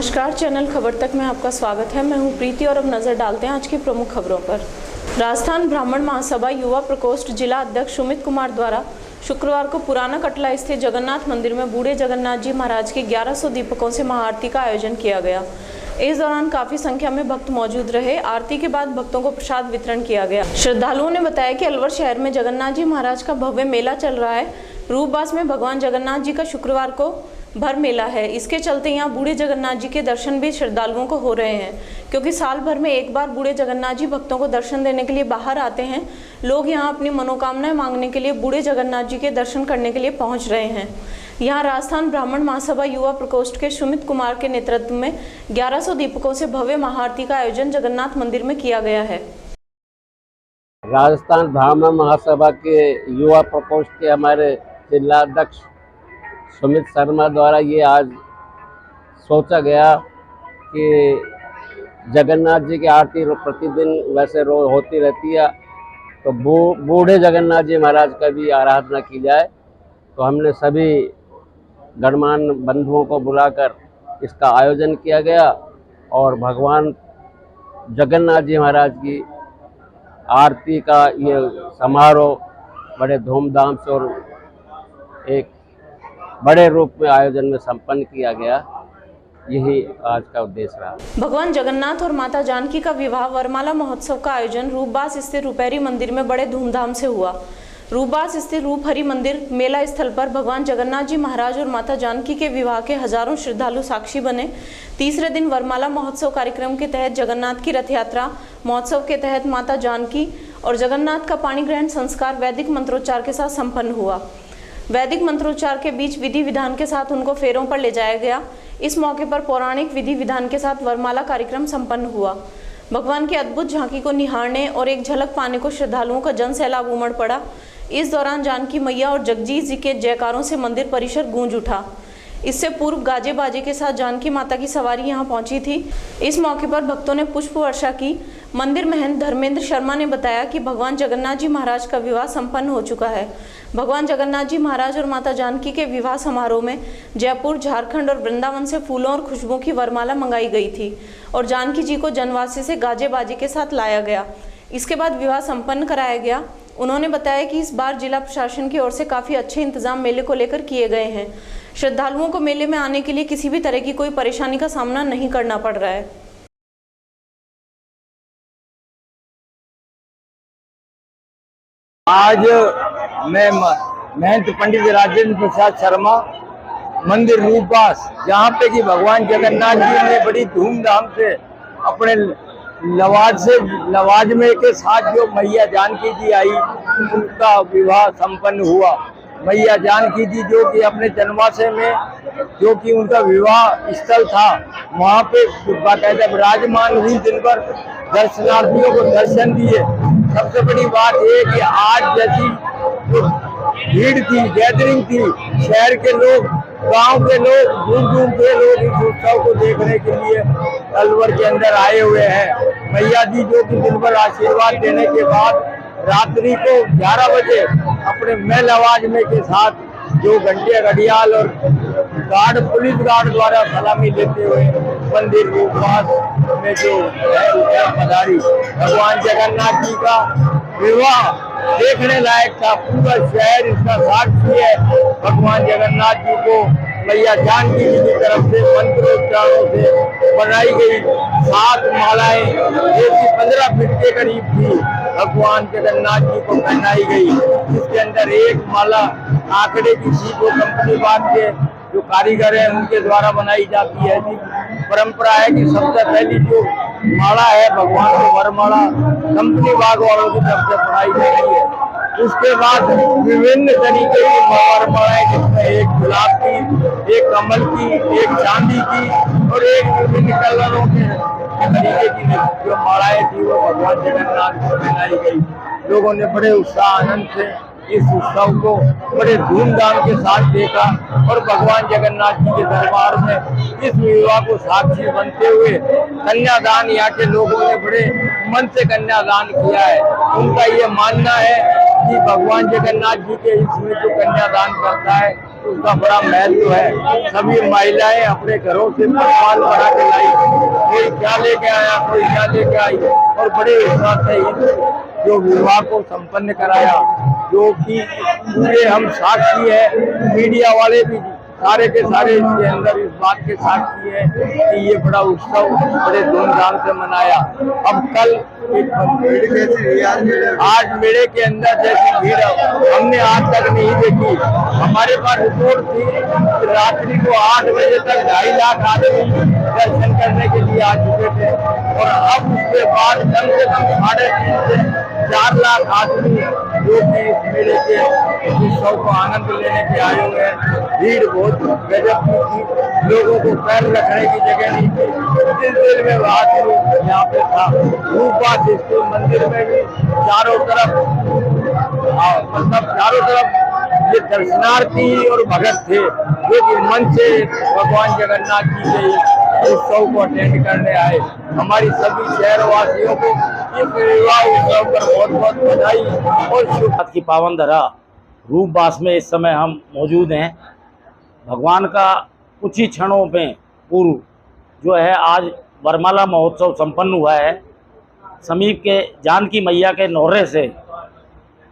नमस्कार, चैनल खबर तक में आपका स्वागत है। मैं हूं प्रीति और अब नजर डालते हैं आज की प्रमुख खबरों पर। राजस्थान ब्राह्मण महासभा युवा प्रकोष्ठ जिला अध्यक्ष सुमित कुमार द्वारा शुक्रवार को पुराना कटला स्थित जगन्नाथ मंदिर में बूढ़े जगन्नाथ जी महाराज के 1100 दीपकों से महाआरती का आयोजन किया गया। इस दौरान काफी संख्या में भक्त मौजूद रहे। आरती के बाद भक्तों को प्रसाद वितरण किया गया। श्रद्धालुओं ने बताया कि अलवर शहर में जगन्नाथ जी महाराज का भव्य मेला चल रहा है। रूपबास में भगवान जगन्नाथ जी का शुक्रवार को भर मेला है। इसके चलते यहाँ बूढ़े जगन्नाथ जी के दर्शन भी श्रद्धालुओं को हो रहे हैं, क्योंकि साल भर में एक बार बूढ़े जगन्नाथ जी भक्तों को दर्शन देने के लिए बाहर आते हैं। लोग यहाँ अपनी मनोकामनाएं मांगने के लिए बूढ़े जगन्नाथ जी के दर्शन करने के लिए पहुँच रहे हैं। यहाँ राजस्थान ब्राह्मण महासभा युवा प्रकोष्ठ के सुमित कुमार के नेतृत्व में 1100 दीपकों से भव्य महाआरती का आयोजन जगन्नाथ मंदिर में किया गया है। राजस्थान ब्राह्मण महासभा के युवा प्रकोष्ठ के हमारे जिला अध्यक्ष सुमित शर्मा द्वारा ये आज सोचा गया कि जगन्नाथ जी की आरती प्रतिदिन वैसे रोज होती रहती है, तो बूढ़े जगन्नाथ जी महाराज का भी आराधना की जाए। तो हमने सभी गणमान्य बंधुओं को बुलाकर इसका आयोजन किया गया और भगवान जगन्नाथ जी महाराज की आरती का ये समारोह बड़े धूमधाम से और एक बड़े रूप में आयोजन में संपन्न किया गया। यही आज का उद्देश्य रहा। भगवान जगन्नाथ और माता जानकी का विवाह वरमाला महोत्सव का आयोजन रूपबास स्थित रूपहरी मंदिर में बड़े धूमधाम से हुआ। रूपबास स्थित रूपहरी मंदिर मेला स्थल पर भगवान जगन्नाथ जी महाराज और माता जानकी के विवाह के हजारों श्रद्धालु साक्षी बने। तीसरे दिन वरमाला महोत्सव कार्यक्रम के तहत जगन्नाथ की रथ यात्रा महोत्सव के तहत माता जानकी और जगन्नाथ का पाणी ग्रहण संस्कार वैदिक मंत्रोच्चार के साथ संपन्न हुआ। वैदिक मंत्रोच्चार के बीच विधि विधान के साथ उनको फेरों पर ले जाया गया। इस मौके पर पौराणिक विधि विधान के साथ वरमाला कार्यक्रम संपन्न हुआ। भगवान की अद्भुत झांकी को निहारने और एक झलक पाने को श्रद्धालुओं का जन सैलाब उमड़ पड़ा। इस दौरान जानकी मैया और जगजीत जी के जयकारों से मंदिर परिसर गूंज उठा। इससे पूर्व गाजे बाजे के साथ जानकी माता की सवारी यहां पहुंची थी। इस मौके पर भक्तों ने पुष्प वर्षा की। मंदिर महंत धर्मेंद्र शर्मा ने बताया कि भगवान जगन्नाथ जी महाराज का विवाह संपन्न हो चुका है। भगवान जगन्नाथ जी महाराज और माता जानकी के विवाह समारोह में जयपुर, झारखंड और वृंदावन से फूलों और खुशबू की वरमाला मंगाई गई थी और जानकी जी को जनवासी से गाजे बाजे के साथ लाया गया। इसके बाद विवाह संपन्न कराया गया। उन्होंने बताया कि इस बार जिला प्रशासन की ओर से काफी अच्छे इंतजाम मेले को लेकर किए गए हैं। श्रद्धालुओं को मेले में आने के लिए किसी भी तरह की कोई परेशानी का सामना नहीं करना पड़ रहा है। आज मैं महंत पंडित राजेंद्र प्रसाद शर्मा मंदिर रूपबास, जहाँ पे कि भगवान जगन्नाथ जी ने बड़ी धूमधाम से अपने लवाजमे के साथ जो मैया जानकी जी आई, उनका विवाह संपन्न हुआ। मैया जानकी जी जो कि अपने जनवासे में जो कि उनका विवाह स्थल था, वहाँ पे बाकायदा विराजमान हुई। दिन भर दर्शनार्थियों को दर्शन दिए। सबसे बड़ी बात ये कि आज जैसी जो भीड़ थी, गैदरिंग थी, शहर के लोग, गांव के लोग, दूर दूर के लोग इस उत्सव को देखने के लिए अलवर के अंदर आए हुए हैं। मैया जी जो कि दिन भर आशीर्वाद देने के बाद रात्रि को 11 बजे अपने मेल आवाज में के साथ जो घंटे घड़ियाल और गार्ड, पुलिस गार्ड द्वारा सलामी लेते हुए मंदिर रूपबास में जो है पधारी। भगवान जगन्नाथ जी का विवाह देखने लायक था। पूरा शहर इसका साक्षी है। भगवान जगन्नाथ जी को मैया जानकी जी की तरफ से मंत्रोच्चारों से बनाई गई 7 मालाएं जो कि 15 फीट के करीब थी, भगवान जगन्नाथ जी को पहनाई गई। इसके अंदर एक माला आंकड़े की थी, जो कंपनी बाग के जो कारीगर हैं उनके द्वारा बनाई जाती है। परंपरा है कि सबसे पहली जो माला है भगवान को वरमाला कंपनी बाग वालों की तरफ से बनाई जा रही है। उसके बाद विभिन्न तरीके की वरमालाएं, जिसमें एक गुलाब की, एक कमल की, एक चांदी की और एक विभिन्न कलरों के तरीके की जो मालाएं थी वो भगवान जगन्नाथ को पहनाई गई। लोगों ने बड़े उत्साह आनंद से इस उत्सव को बड़े धूमधाम के साथ देखा और भगवान जगन्नाथ जी के दरबार में इस विवाह को साक्षी बनते हुए कन्यादान यहाँ के लोगों ने बड़े मन से कन्यादान किया है। उनका ये मानना है कि भगवान जगन्नाथ जी के इसमें जो कन्यादान करता है उसका बड़ा महत्व है। सभी महिलाएं अपने घरों से पकवान बना के लाई, कोई क्या लेके आया, कोई क्या लेके आई, और बड़े उत्साह से जो विवाह को संपन्न कराया, जो कि पूरे हम साक्षी है, मीडिया वाले भी सारे के सारे इसके अंदर इस बात के साक्षी है कि ये बड़ा उत्सव बड़े धूमधाम से मनाया। अब कल आज मेले के अंदर जैसी भीड़ हमने आज तक नहीं देखी। हमारे पास रिपोर्ट थी कि रात्रि को 8 बजे तक 2.5 लाख आदमी दर्शन करने के लिए आ चुके थे, और अब उसके बाद कम से कम 3.5 से 4 लाख आदमी जो कि इस मेले के उत्सव को आनंद लेने के आए हुए हैं। भीड़ बहुत गजब की थी, लोगों को पैर रखने की जगह नहीं थी। जिस दिल में आदमी यहाँ पे था, रूपबास स्थित मंदिर में भी चारों तरफ मतलब चारों तरफ ये दर्शनार्थी और भगत थे जो कि मन से भगवान जगन्नाथ जी के उत्सव को अटेंड करने आए। हमारी सभी शहरवासियों को इस विवाह उत्सव पर बहुत बहुत बधाई और शुभ की पावन धरा रूपबास में इस समय हम मौजूद हैं। भगवान का कुछ ही क्षणों में पूर्व जो है आज वरमाला महोत्सव संपन्न हुआ है। समीप के जानकी मैया के नौरे से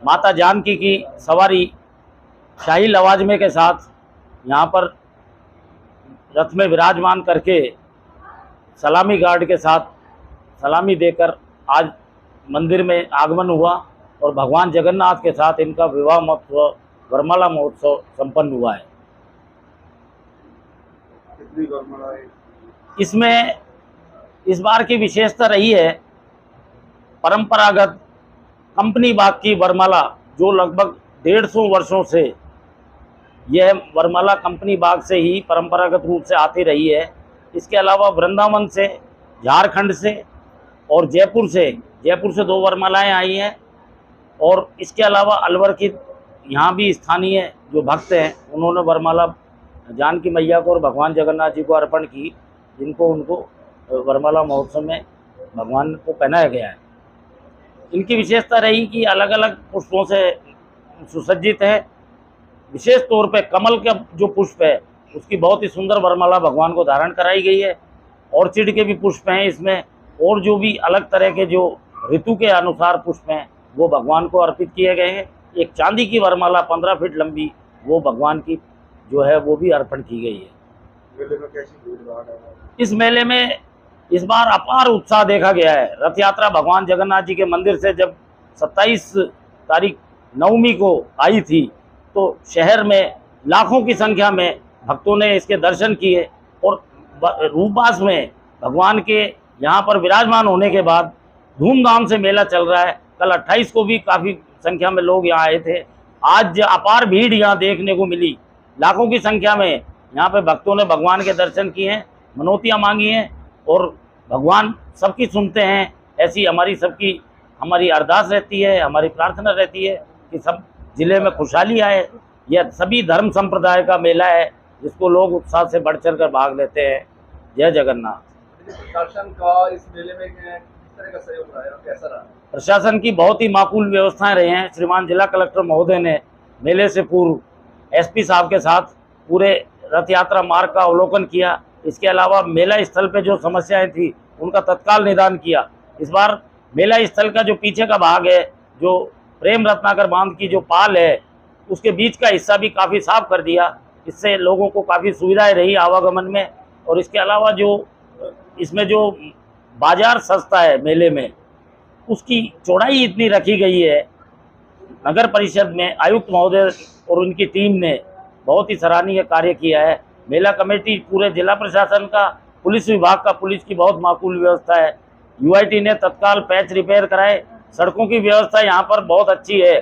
माता जानकी की सवारी शाही लवाजमे के साथ यहाँ पर रथ में विराजमान करके सलामी गार्ड के साथ सलामी देकर आज मंदिर में आगमन हुआ, और भगवान जगन्नाथ के साथ इनका विवाह महोत्सव वरमाला महोत्सव संपन्न हुआ है। इसमें इस बार की विशेषता रही है परंपरागत कंपनी बाग की वरमाला, जो लगभग 150 वर्षों से यह वरमाला कंपनी बाग से ही परंपरागत रूप से आती रही है। इसके अलावा वृंदावन से, झारखंड से और जयपुर से 2 वरमालाएँ आई हैं, और इसके अलावा अलवर की यहाँ भी स्थानीय जो भक्त हैं उन्होंने वरमाला जानकी मैया को और भगवान जगन्नाथ जी को अर्पण की, जिनको उनको वरमाला महोत्सव में भगवान को पहनाया गया है। इनकी विशेषता रही कि अलग अलग पुष्पों से सुसज्जित है। विशेष तौर पे कमल का जो पुष्प है उसकी बहुत ही सुंदर वरमाला भगवान को धारण कराई गई है। ऑर्चिड के भी पुष्प हैं इसमें, और जो भी अलग तरह के जो ऋतु के अनुसार पुष्प हैं वो भगवान को अर्पित किए गए हैं। एक चांदी की वरमाला 15 फीट लंबी वो भगवान की जो है वो भी अर्पण की गई है। मेले में कैसी भीड़ भाड़ है? इस मेले में इस बार अपार उत्साह देखा गया है। रथ यात्रा भगवान जगन्नाथ जी के मंदिर से जब 27 तारीख नवमी को आई थी तो शहर में लाखों की संख्या में भक्तों ने इसके दर्शन किए, और रूपबास में भगवान के यहाँ पर विराजमान होने के बाद धूमधाम से मेला चल रहा है। कल 28 को भी काफ़ी संख्या में लोग यहाँ आए थे। आज अपार भीड़ यहाँ देखने को मिली, लाखों की संख्या में यहाँ पे भक्तों ने भगवान के दर्शन किए हैं, मनौतियाँ मांगी हैं, और भगवान सबकी सुनते हैं। ऐसी हमारी अरदास रहती है, हमारी प्रार्थना रहती है कि सब जिले में खुशहाली आए। यह सभी धर्म संप्रदाय का मेला है जिसको लोग उत्साह से बढ़ चढ़ कर भाग लेते हैं। जय जगन्नाथ। प्रशासन का इस मेले में किस तरह का सहयोग रहा है और कैसा रहा? प्रशासन की बहुत ही माकूल व्यवस्थाएं रही हैं। श्रीमान जिला कलेक्टर महोदय ने मेले से पूर्व एसपी साहब के साथ पूरे रथ यात्रा मार्ग का अवलोकन किया। इसके अलावा मेला स्थल पे जो समस्याएं थी उनका तत्काल निदान किया। इस बार मेला स्थल का जो पीछे का भाग है, जो प्रेम रत्नाकर बांध की जो पाल है, उसके बीच का हिस्सा भी काफ़ी साफ कर दिया। इससे लोगों को काफ़ी सुविधाएं रही आवागमन में। और इसके अलावा जो इसमें जो बाजार सस्ता है मेले में, उसकी चौड़ाई इतनी रखी गई है। नगर परिषद में आयुक्त महोदय और उनकी टीम ने बहुत ही सराहनीय कार्य किया है। मेला कमेटी, पूरे जिला प्रशासन का, पुलिस विभाग का, पुलिस की बहुत माकूल व्यवस्था है। यूआईटी ने तत्काल पैच रिपेयर कराए। सड़कों की व्यवस्था यहाँ पर बहुत अच्छी है।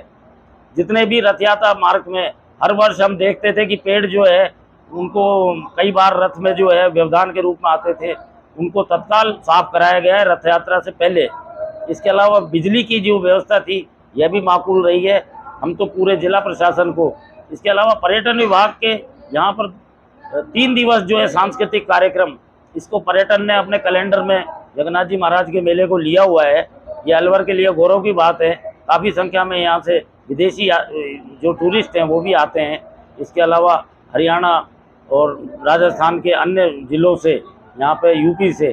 जितने भी रथ यात्रा मार्ग में हर वर्ष हम देखते थे कि पेड़ जो है उनको कई बार रथ में जो है व्यवधान के रूप में आते थे, उनको तत्काल साफ कराया गया है रथ यात्रा से पहले। इसके अलावा बिजली की जो व्यवस्था थी यह भी माकूल रही है। हम तो पूरे जिला प्रशासन को, इसके अलावा पर्यटन विभाग के यहाँ पर 3 दिवस जो है सांस्कृतिक कार्यक्रम, इसको पर्यटन ने अपने कैलेंडर में जगन्नाथ जी महाराज के मेले को लिया हुआ है। ये अलवर के लिए गौरव की बात है। काफ़ी संख्या में यहाँ से विदेशी जो टूरिस्ट हैं वो भी आते हैं। इसके अलावा हरियाणा और राजस्थान के अन्य जिलों से, यहाँ पे यूपी से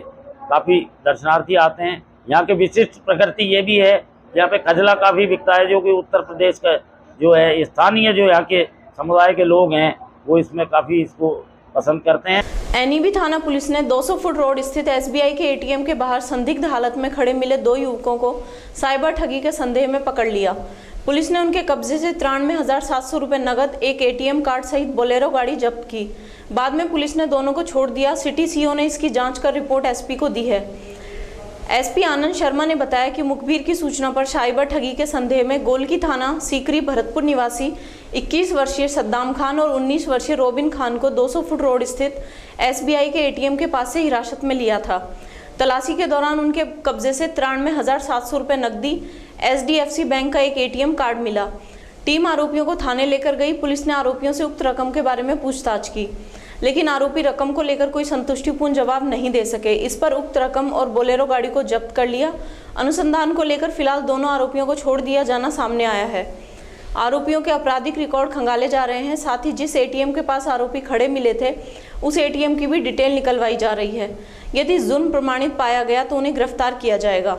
काफ़ी दर्शनार्थी आते हैं। यहाँ के विशिष्ट प्रकृति ये भी है, यहाँ पे खजला काफ़ी बिकता है, जो कि उत्तर प्रदेश का जो है स्थानीय जो यहाँ के समुदाय के लोग हैं वो इसमें काफ़ी इसको पसंद करते हैं। एनईबी थाना पुलिस ने 200 फुट रोड स्थित एसबीआई के एटीएम के बाहर संदिग्ध हालत में खड़े मिले 2 युवकों को साइबर ठगी के संदेह में पकड़ लिया। पुलिस ने उनके कब्जे से 93,700 रुपये नगद, एक एटीएम कार्ड सहित बोलेरो गाड़ी जब्त की। बाद में पुलिस ने दोनों को छोड़ दिया। सिटी सीओ ने इसकी जांच कर रिपोर्ट एसपी को दी है। एसपी आनंद शर्मा ने बताया कि मुखबिर की सूचना पर साइबर ठगी के संदेह में गोलकी थाना सीकरी भरतपुर निवासी 21 वर्षीय सद्दाम खान और 19 वर्षीय रोबिन खान को 200 फुट रोड स्थित एसबीआई के एटीएम के पास से हिरासत में लिया था। तलाशी के दौरान उनके कब्जे से 93,700 रुपये नकदी, एचडीएफसी बैंक का एक एटीएम कार्ड मिला। टीम आरोपियों को थाने लेकर गई। पुलिस ने आरोपियों से उक्त रकम के बारे में पूछताछ की, लेकिन आरोपी रकम को लेकर कोई संतुष्टिपूर्ण जवाब नहीं दे सके। इस पर उक्त रकम और बोलेरो गाड़ी को जब्त कर लिया। अनुसंधान को लेकर फिलहाल दोनों आरोपियों को छोड़ दिया जाना सामने आया है। आरोपियों के आपराधिक रिकॉर्ड खंगाले जा रहे हैं। साथ ही जिस एटीएम के पास आरोपी खड़े मिले थे उस एटीएम की भी डिटेल निकलवाई जा रही है। यदि जुर्म प्रमाणित पाया गया तो उन्हें गिरफ्तार किया जाएगा।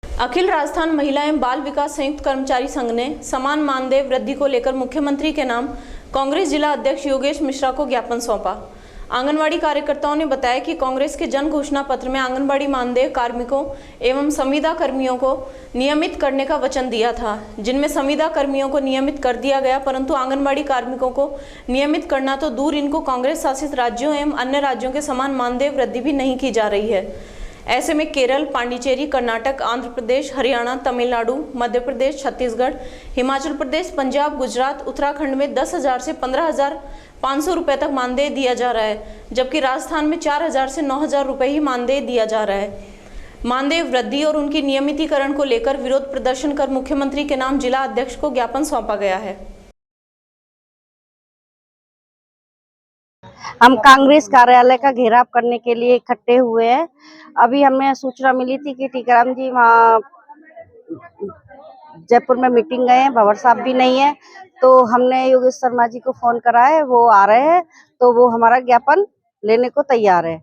अखिल राजस्थान महिला एवं बाल विकास संयुक्त कर्मचारी संघ ने समान मानदेय वृद्धि को लेकर मुख्यमंत्री के नाम कांग्रेस जिला अध्यक्ष योगेश मिश्रा को ज्ञापन सौंपा। आंगनवाड़ी कार्यकर्ताओं ने बताया कि कांग्रेस के जन घोषणा पत्र में आंगनवाड़ी मानदेय कार्मिकों एवं संविदा कर्मियों को नियमित करने का वचन दिया था, जिनमें संविदा कर्मियों को नियमित कर दिया गया, परंतु आंगनवाड़ी कार्मिकों को नियमित करना तो दूर, इनको कांग्रेस शासित राज्यों एवं अन्य राज्यों के समान मानदेय वृद्धि भी नहीं की जा रही है। ऐसे में केरल, पांडिचेरी, कर्नाटक, आंध्र प्रदेश, हरियाणा, तमिलनाडु, मध्य प्रदेश, छत्तीसगढ़, हिमाचल प्रदेश, पंजाब, गुजरात, उत्तराखंड में 10,000 से 15,500 रुपये तक मानदेय दिया जा रहा है, जबकि राजस्थान में 4,000 से 9,000 रुपये ही मानदेय दिया जा रहा है। मानदेय वृद्धि और उनकी नियमितीकरण को लेकर विरोध प्रदर्शन कर मुख्यमंत्री के नाम जिला अध्यक्ष को ज्ञापन सौंपा गया है। हम कांग्रेस कार्यालय का घेराव करने के लिए इकट्ठे हुए हैं। अभी हमें सूचना मिली थी कि टीकाराम जी वहाँ जयपुर में मीटिंग गए हैं, भंवर साहब भी नहीं है, तो हमने योगेश शर्मा जी को फोन करा है, वो आ रहे हैं, तो वो हमारा ज्ञापन लेने को तैयार है।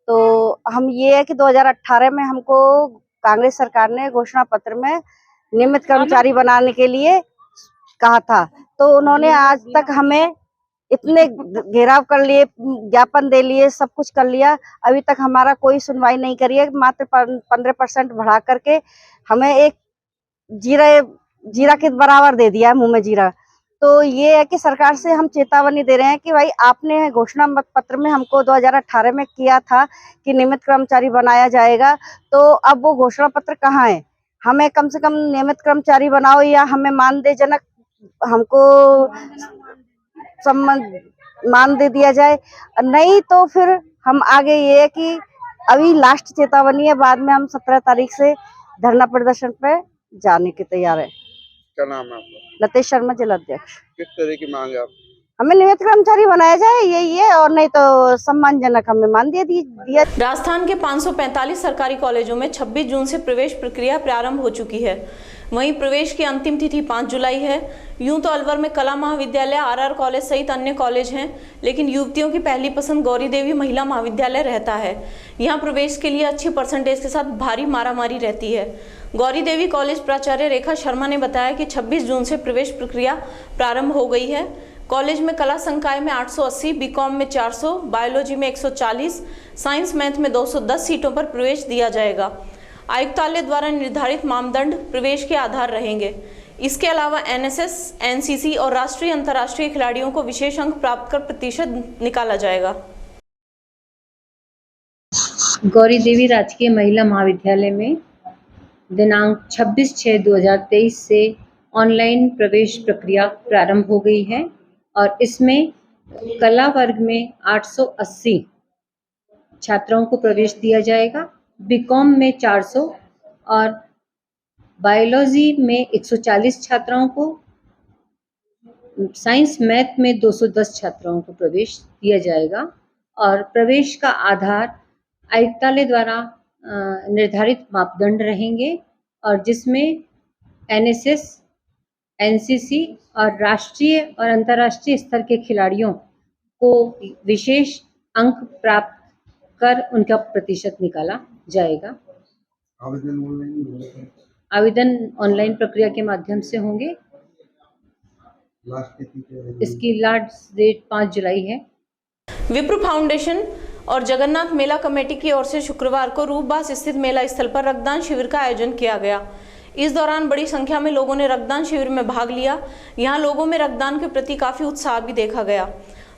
तो हम ये है कि 2018 में हमको कांग्रेस सरकार ने घोषणा पत्र में नियमित कर्मचारी बनाने के लिए कहा था, तो उन्होंने आज तक हमें इतने घेराव कर लिए, ज्ञापन दे लिए, सब कुछ कर लिया, अभी तक हमारा कोई सुनवाई नहीं करी है। मात्र 15% बढ़ा करके हमें एक जीरा के बराबर दे दिया है, मुंह में जीरा। तो ये है कि सरकार से हम चेतावनी दे रहे हैं कि भाई आपने घोषणा पत्र में हमको 2018 में किया था कि नियमित कर्मचारी बनाया जाएगा, तो अब वो घोषणा पत्र कहाँ है? हमें कम से कम नियमित कर्मचारी बनाओ या हमें मानदेयजनक हमको मान दे दिया जाए, नहीं तो फिर हम आगे ये है कि अभी लास्ट चेतावनी है, बाद में हम 17 तारीख से धरना प्रदर्शन पे जाने के तैयार है। क्या नाम है आपका? लतेश शर्मा, जिला अध्यक्ष। किस तरह की मांग है आप? हमें नियमित कर्मचारी बनाया जाए, यही है, और नहीं तो सम्मानजनक हमें मानदेय दिया। राजस्थान के 545 सरकारी कॉलेजों में 26 जून से प्रवेश प्रक्रिया प्रारंभ हो चुकी है। वहीं प्रवेश की अंतिम तिथि 5 जुलाई है। यूं तो अलवर में कला महाविद्यालय, आरआर कॉलेज सहित अन्य कॉलेज हैं, लेकिन युवतियों की पहली पसंद गौरी देवी महिला महाविद्यालय रहता है। यहां प्रवेश के लिए अच्छी परसेंटेज के साथ भारी मारामारी रहती है। गौरी देवी कॉलेज प्राचार्य रेखा शर्मा ने बताया कि 26 जून से प्रवेश प्रक्रिया प्रारंभ हो गई है। कॉलेज में कला संकाय में 880, बीकॉम में 400, बायोलॉजी में 140, साइंस मैथ में 210 सीटों पर प्रवेश दिया जाएगा। आयुक्तालय द्वारा निर्धारित मानदंड प्रवेश के आधार रहेंगे। इसके अलावा एनएसएस, एनसीसी और राष्ट्रीय अंतर्राष्ट्रीय खिलाड़ियों को विशेष अंक प्राप्त कर प्रतिशत निकाला जाएगा। गौरी देवी राजकीय महिला महाविद्यालय में दिनांक 26/6/2023 से ऑनलाइन प्रवेश प्रक्रिया प्रारंभ हो गई है और इसमें कला वर्ग में 880 छात्राओं को प्रवेश दिया जाएगा, बीकॉम में 400 और बायोलॉजी में 140 छात्राओं को, साइंस मैथ में 210 छात्राओं को प्रवेश दिया जाएगा और प्रवेश का आधार आयुक्तालय द्वारा निर्धारित मापदंड रहेंगे और जिसमें एनएसएस, एनसीसी और राष्ट्रीय और अंतर्राष्ट्रीय स्तर के खिलाड़ियों को विशेष अंक प्राप्त कर उनका प्रतिशत निकाला जाएगा। आवेदन ऑनलाइन प्रक्रिया के माध्यम से होंगे। इसकी लास्ट डेट 5 जुलाई है। विप्र फाउंडेशन और जगन्नाथ मेला कमेटी की ओर से शुक्रवार को रूपबास स्थित मेला स्थल पर रक्तदान शिविर का आयोजन किया गया। इस दौरान बड़ी संख्या में लोगों ने रक्तदान शिविर में भाग लिया। यहां लोगों में रक्तदान के प्रति काफी उत्साह भी देखा गया।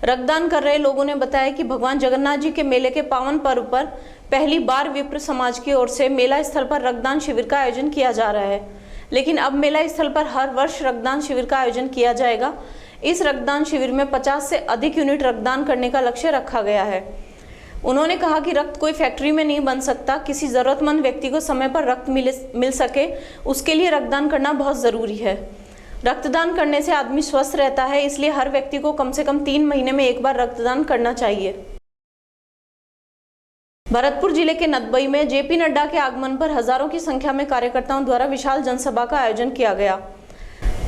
रक्तदान कर रहे लोगों ने बताया कि भगवान जगन्नाथ जी के मेले के पावन पर्व पर पहली बार विप्र समाज की ओर से मेला स्थल पर रक्तदान शिविर का आयोजन किया जा रहा है, लेकिन अब मेला स्थल पर हर वर्ष रक्तदान शिविर का आयोजन किया जाएगा। इस रक्तदान शिविर में 50 से अधिक यूनिट रक्तदान करने का लक्ष्य रखा गया है। उन्होंने कहा कि रक्त कोई फैक्ट्री में नहीं बन सकता। किसी जरूरतमंद व्यक्ति को समय पर रक्त मिल सके, उसके लिए रक्तदान करना बहुत जरूरी है। रक्तदान करने से आदमी स्वस्थ रहता है, इसलिए हर व्यक्ति को कम से कम 3 महीने में एक बार रक्तदान करना चाहिए। भरतपुर जिले के नदबई में जेपी नड्डा के आगमन पर हजारों की संख्या में कार्यकर्ताओं द्वारा विशाल जनसभा का आयोजन किया गया।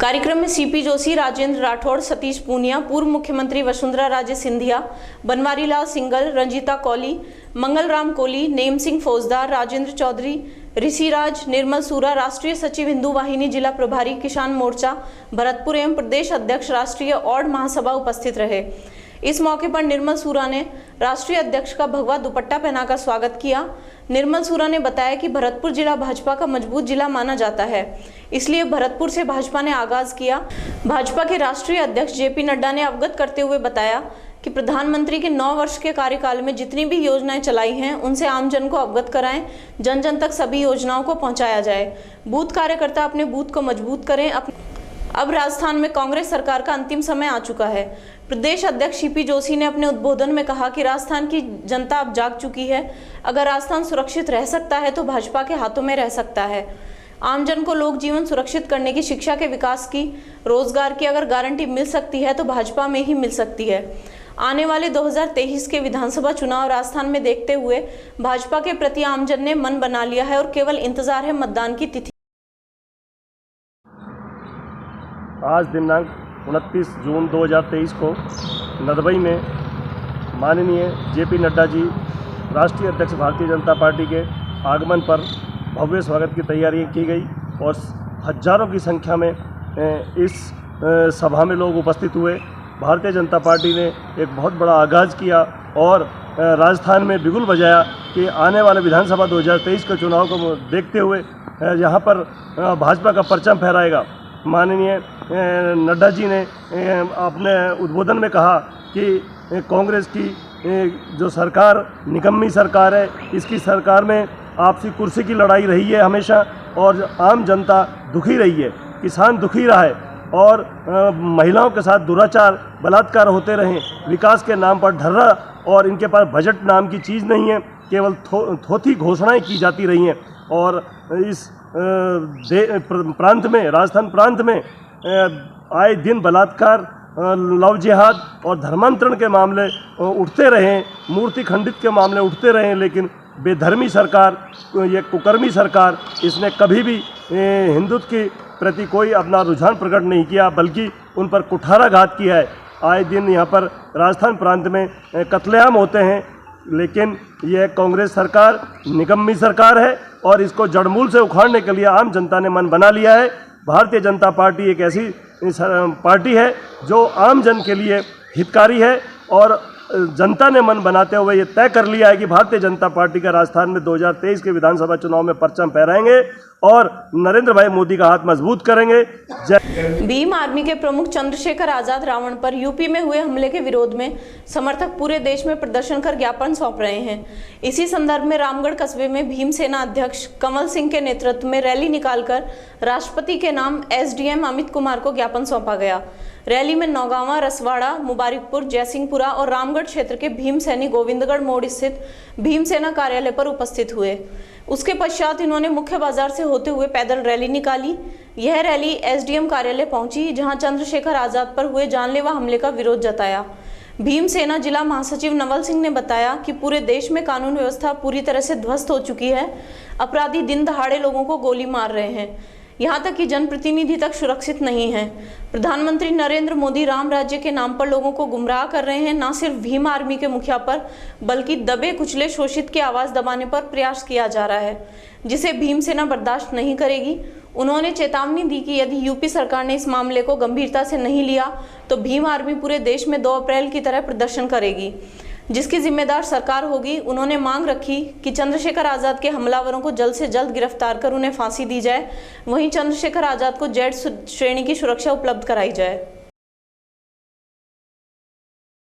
कार्यक्रम में सीपी जोशी, राजेंद्र राठौड़, सतीश पूनिया, पूर्व मुख्यमंत्री वसुंधरा राजे सिंधिया, बनवारी लाल सिंगल, रंजीता कौली, मंगल राम कोली, नेम सिंह फौजदार, राजेंद्र चौधरी, ऋषिराज, निर्मल सूरा, राष्ट्रीय सचिव हिंदू वाहिनी जिला प्रभारी किसान मोर्चा भरतपुर एवं प्रदेश अध्यक्ष राष्ट्रीय ऑड महासभा उपस्थित रहे। इस मौके पर निर्मल सूरा ने राष्ट्रीय अध्यक्ष का भगवा दुपट्टा पहनाकर स्वागत किया। निर्मल सूरा ने बताया कि भरतपुर जिला भाजपा का मजबूत जिला माना जाता है, इसलिए भरतपुर से भाजपा ने आगाज किया। भाजपा के राष्ट्रीय अध्यक्ष जेपी नड्डा ने अवगत करते हुए बताया कि प्रधानमंत्री के 9 वर्ष के कार्यकाल में जितनी भी योजनाएं चलाई हैं उनसे आम जन को अवगत कराएं, जन जन तक सभी योजनाओं को पहुंचाया जाए। बूथ कार्यकर्ता अपने बूथ को मजबूत करें। अब राजस्थान में कांग्रेस सरकार का अंतिम समय आ चुका है। प्रदेश अध्यक्ष सीपी जोशी ने अपने उद्बोधन में कहा कि राजस्थान की जनता अब जाग चुकी है। अगर राजस्थान सुरक्षित रह सकता है तो भाजपा के हाथों में रह सकता है। आमजन को लोक जीवन सुरक्षित करने की, शिक्षा के विकास की, रोजगार की अगर गारंटी मिल सकती है तो भाजपा में ही मिल सकती है। आने वाले 2023 के विधानसभा चुनाव राजस्थान में देखते हुए भाजपा के प्रति आमजन ने मन बना लिया है और केवल इंतजार है मतदान की तिथि। आज दिनांक 29 जून 2023 को नदबई में माननीय जेपी नड्डा जी राष्ट्रीय अध्यक्ष भारतीय जनता पार्टी के आगमन पर भव्य स्वागत की तैयारी की गई और हजारों की संख्या में इस सभा में लोग उपस्थित हुए। भारतीय जनता पार्टी ने एक बहुत बड़ा आगाज़ किया और राजस्थान में बिगुल बजाया कि आने वाले विधानसभा 2023 के चुनाव को देखते हुए यहाँ पर भाजपा का परचम फहराएगा। माननीय नड्डा जी ने अपने उद्बोधन में कहा कि कांग्रेस की जो सरकार निकम्मी सरकार है, इसकी सरकार में आपसी कुर्सी की लड़ाई रही है हमेशा और आम जनता दुखी रही है, किसान दुखी रहा है और महिलाओं के साथ दुराचार बलात्कार होते रहे, विकास के नाम पर ढर्रा और इनके पास बजट नाम की चीज़ नहीं है, केवल थोथी घोषणाएं की जाती रही हैं। और इस प्रांत में, राजस्थान प्रांत में आए दिन बलात्कार, लव जिहाद और धर्मांतरण के मामले उठते रहे, मूर्ति खंडित के मामले उठते रहे, लेकिन बेधर्मी सरकार, ये कुकर्मी सरकार, इसने कभी भी हिंदुत्व के प्रति कोई अपना रुझान प्रकट नहीं किया, बल्कि उन पर कुठाराघात किया है। आए दिन यहाँ पर राजस्थान प्रांत में कत्लेआम होते हैं, लेकिन यह कांग्रेस सरकार निकम्मी सरकार है और इसको जड़मूल से उखाड़ने के लिए आम जनता ने मन बना लिया है। भारतीय जनता पार्टी एक ऐसी पार्टी है जो आम जन के लिए हितकारी है और जनता ने मन बनाते हुए ये तय कर लिया है कि भारतीय जनता पार्टी का राजस्थान में 2023 के विधानसभा चुनाव में परचम फहराएंगे और नरेंद्र भाई मोदी का हाथ मजबूत करेंगे। भीम आर्मी के प्रमुख चंद्रशेखर आजाद रावण पर यूपी में हुए हमले के विरोध में समर्थक पूरे देश में प्रदर्शन कर ज्ञापन सौंप रहे हैं। इसी संदर्भ में रामगढ़ कस्बे में भीम सेना अध्यक्ष कमल सिंह के नेतृत्व में रैली निकालकर राष्ट्रपति के नाम एसडीएम अमित कुमार को ज्ञापन सौंपा गया। रैली में नौगांवा, रसवाड़ा, मुबारकपुर, जयसिंहपुरा और रामगढ़ क्षेत्र के भीम सैनिक गोविंदगढ़ मोड़ स्थित भीम सेना कार्यालय पर उपस्थित हुए। उसके पश्चात इन्होंने मुख्य बाजार से होते हुए पैदल रैली निकाली। यह रैली एसडीएम कार्यालय पहुंची, जहां चंद्रशेखर आजाद पर हुए जानलेवा हमले का विरोध जताया। भीम सेना जिला महासचिव नवल सिंह ने बताया कि पूरे देश में कानून व्यवस्था पूरी तरह से ध्वस्त हो चुकी है। अपराधी दिन दहाड़े लोगों को गोली मार रहे हैं। यहाँ तक कि जनप्रतिनिधि तक सुरक्षित नहीं है। प्रधानमंत्री नरेंद्र मोदी राम राज्य के नाम पर लोगों को गुमराह कर रहे हैं। न सिर्फ भीम आर्मी के मुखिया पर, बल्कि दबे कुचले शोषित की आवाज दबाने पर प्रयास किया जा रहा है, जिसे भीम सेना बर्दाश्त नहीं करेगी। उन्होंने चेतावनी दी कि यदि यूपी सरकार ने इस मामले को गंभीरता से नहीं लिया तो भीम आर्मी पूरे देश में 2 अप्रैल की तरह प्रदर्शन करेगी, जिसकी जिम्मेदार सरकार होगी। उन्होंने मांग रखी कि चंद्रशेखर आज़ाद के हमलावरों को जल्द से जल्द गिरफ्तार कर उन्हें फांसी दी जाए। वहीं चंद्रशेखर आज़ाद को जेड श्रेणी की सुरक्षा उपलब्ध कराई जाए।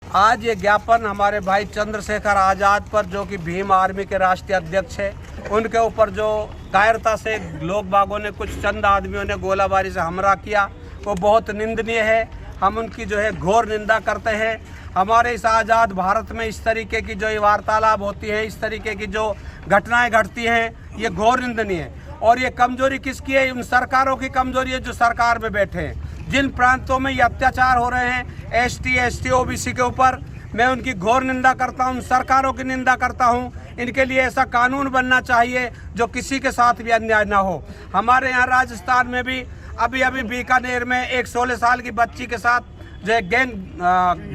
आज ये ज्ञापन हमारे भाई चंद्रशेखर आज़ाद पर, जो कि भीम आर्मी के राष्ट्रीय अध्यक्ष है, उनके ऊपर जो कायरता से लोग बागों ने, कुछ चंद आदमियों ने गोलाबारी से हमला किया, वो बहुत निंदनीय है। हम उनकी जो है घोर निंदा करते हैं। हमारे इस आज़ाद भारत में इस तरीके की जो वार्तालाप होती है, इस तरीके की जो घटनाएं घटती हैं, ये घोर निंदनीय है। और ये कमजोरी किसकी है? उन सरकारों की कमजोरी है जो सरकार में बैठे हैं। जिन प्रांतों में ये अत्याचार हो रहे हैं एसटी, ओबीसी के ऊपर, मैं उनकी घोर निंदा करता हूं, सरकारों की निंदा करता हूं। इनके लिए ऐसा कानून बनना चाहिए जो किसी के साथ भी अन्याय ना हो। हमारे यहाँ राजस्थान में भी अभी बीकानेर में एक 16 साल की बच्ची के साथ जो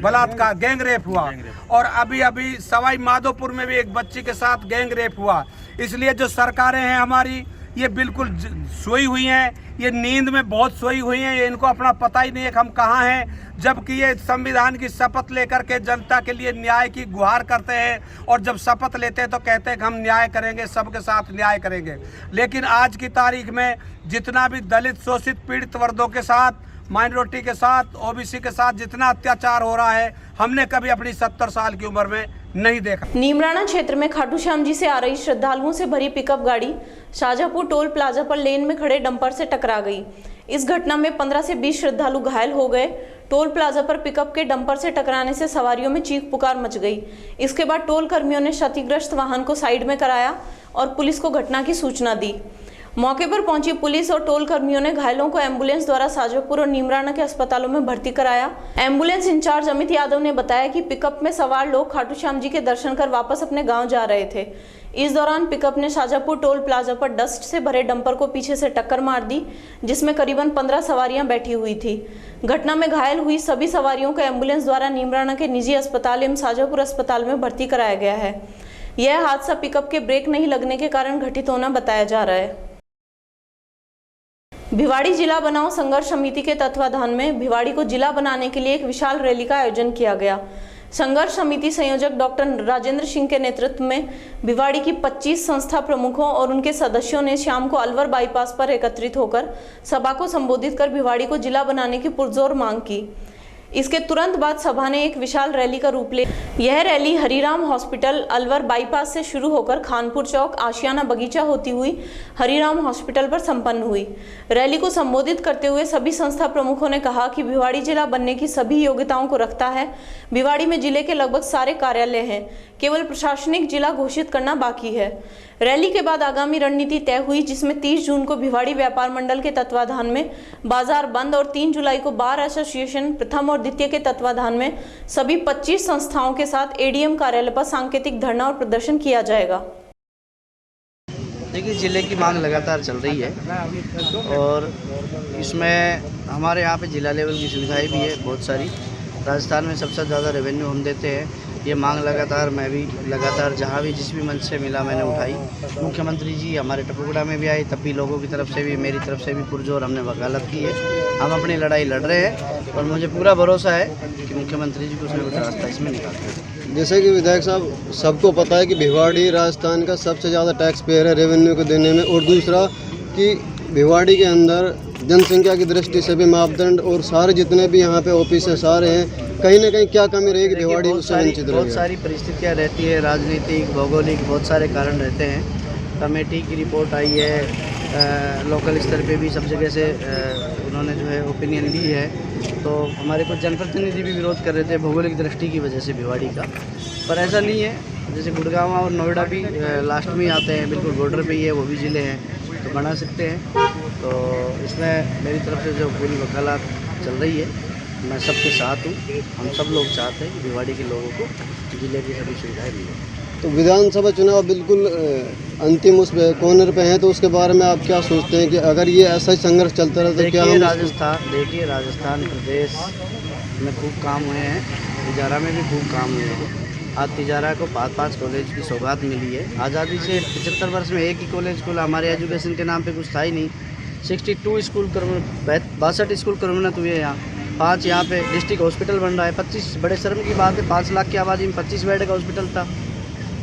बलात्कार, गैंग रेप हुआ, और अभी सवाई माधोपुर में भी एक बच्ची के साथ गैंग रेप हुआ। इसलिए जो सरकारें हैं हमारी, ये बिल्कुल सोई हुई हैं, ये नींद में बहुत सोई हुई हैं। ये इनको अपना पता ही नहीं है कि हम कहाँ हैं, जबकि ये संविधान की शपथ लेकर के जनता के लिए न्याय की गुहार करते हैं, और जब शपथ लेते हैं तो कहते हैं कि हम न्याय करेंगे, सबके साथ न्याय करेंगे। लेकिन आज की तारीख में जितना भी दलित, शोषित, पीड़ित वर्गों के साथ, माइनॉरिटी के साथ, ओबीसी के साथ जितना अत्याचार हो रहा है, हमने कभी अपनी 70 साल की उम्र में नहीं देखा। नीमराना क्षेत्र में खाटू श्याम जी से आ रही श्रद्धालुओं से भरी पिकअप गाड़ी शाजापुर टोल प्लाजा पर लेन में खड़े डंपर से टकरा गई। इस घटना में 15 से 20 श्रद्धालु घायल हो गए। टोल प्लाजा पर पिकअप के डंपर से टकराने से सवारियों में चीख पुकार मच गई। इसके बाद टोल कर्मियों ने क्षतिग्रस्त वाहन को साइड में कराया और पुलिस को घटना की सूचना दी। मौके पर पहुंची पुलिस और टोल कर्मियों ने घायलों को एम्बुलेंस द्वारा शाजापुर और नीमराना के अस्पतालों में भर्ती कराया। एम्बुलेंस इंचार्ज अमित यादव ने बताया कि पिकअप में सवार लोग खाटू श्याम जी के दर्शन कर वापस अपने गांव जा रहे थे। इस दौरान पिकअप ने शाजापुर टोल प्लाजा पर डस्ट से भरे डंपर को पीछे से टक्कर मार दी, जिसमें करीबन 15 सवारियां बैठी हुई थी। घटना में घायल हुई सभी सवारियों को एम्बुलेंस द्वारा नीमराना के निजी अस्पताल एवं शाजापुर अस्पताल में भर्ती कराया गया है। यह हादसा पिकअप के ब्रेक नहीं लगने के कारण घटित होना बताया जा रहा है। भिवाड़ी जिला बनाओ संघर्ष समिति के तत्वाधान में भिवाड़ी को जिला बनाने के लिए एक विशाल रैली का आयोजन किया गया। संघर्ष समिति संयोजक डॉक्टर राजेंद्र सिंह के नेतृत्व में भिवाड़ी की 25 संस्था प्रमुखों और उनके सदस्यों ने शाम को अलवर बाईपास पर एकत्रित होकर सभा को संबोधित कर भिवाड़ी को जिला बनाने की पुरजोर मांग की। इसके तुरंत बाद सभा ने एक विशाल रैली का रूप लिया। यह rally Hariram hospital Alwar bypass से शुरू होकर खानपुर चौक, आशियाना बगीचा होती हुई हरिराम हॉस्पिटल पर संपन्न हुई। रैली को संबोधित करते हुए सभी संस्था प्रमुखों ने कहा कि भिवाड़ी जिला बनने की सभी योग्यताओं को रखता है। भिवाड़ी में जिले के लगभग सारे कार्यालय हैं, केवल प्रशासनिक जिला घोषित करना बाकी है। रैली के बाद आगामी रणनीति तय हुई, जिसमें 30 जून को भिवाड़ी व्यापार मंडल के तत्वाधान में बाजार बंद और 3 जुलाई को बार एसोसिएशन प्रथम और द्वितीय के तत्वाधान में सभी 25 संस्थाओं के साथ एडीएम कार्यालय पर सांकेतिक धरना और प्रदर्शन किया जाएगा। देखिए, जिले की मांग लगातार चल रही है और इसमें हमारे यहाँ पे जिला लेवल की सुविधाएं भी है बहुत सारी। राजस्थान में सबसे ज़्यादा रेवेन्यू हम देते हैं। ये मांग लगातार मैं भी लगातार जहाँ भी जिस भी मंच से मिला मैंने उठाई। मुख्यमंत्री जी हमारे टपुगड़ा में भी आए, तब भी लोगों की तरफ से भी, मेरी तरफ से भी पुरजोर हमने वकालत की है। हम अपनी लड़ाई लड़ रहे हैं और मुझे पूरा भरोसा है कि मुख्यमंत्री जी कुछ न कुछ रास्ता इसमें निकालते हैं। जैसे कि विधायक साहब सबको पता है कि भिवाड़ी राजस्थान का सबसे ज़्यादा टैक्स पेयर है रेवेन्यू को देने में, और दूसरा कि भिवाड़ी के अंदर जनसंख्या की दृष्टि से भी मापदंड और सारे जितने भी यहाँ पे ऑफिस है सारे हैं, कहीं ना कहीं क्या कमी रहेगी भिवाड़ी उससे वंचित रहेगी। बहुत सारी परिस्थितियाँ रहती है, राजनीतिक, भौगोलिक बहुत सारे कारण रहते हैं। कमेटी की रिपोर्ट आई है, लोकल स्तर पे भी सब जगह से उन्होंने जो है ओपिनियन ली है। तो हमारे कुछ जनप्रतिनिधि भी विरोध कर रहे थे भौगोलिक दृष्टि की वजह से भिवाड़ी का, पर ऐसा नहीं है। जैसे गुड़गांव और नोएडा भी लास्ट में आते हैं, बिल्कुल बॉर्डर पे ही है, वो भी ज़िले हैं, तो बना सकते हैं। तो इसमें मेरी तरफ से जो पूरी वकालत चल रही है, मैं सबके साथ हूँ। हम सब लोग चाहते हैं कि भिवाड़ी के लोगों को जिले की सभी सुविधाएं मिलें। तो विधानसभा चुनाव बिल्कुल अंतिम उस कॉर्नर पे हैं, तो उसके बारे में आप क्या सोचते हैं कि अगर ये ऐसा ही संघर्ष चलता रहा तो क्या हम राजस्थान प्रदेश में खूब काम हुए हैं, तिजारा में भी खूब काम हुए हैं। आज तिजारा को 5 कॉलेज की सौगात मिली है। आज़ादी से 75 वर्ष में एक ही कॉलेज खुला, हमारे एजुकेशन के नाम पे कुछ था ही नहीं। 62 स्कूल 62 स्कूल क्रमोन्नत हुए यहाँ, 5 यहाँ पे डिस्ट्रिक्ट हॉस्पिटल बन रहा है। 25 बड़े शर्म की बात है, 5 लाख की आबादी में 25 बेड का हॉस्पिटल था,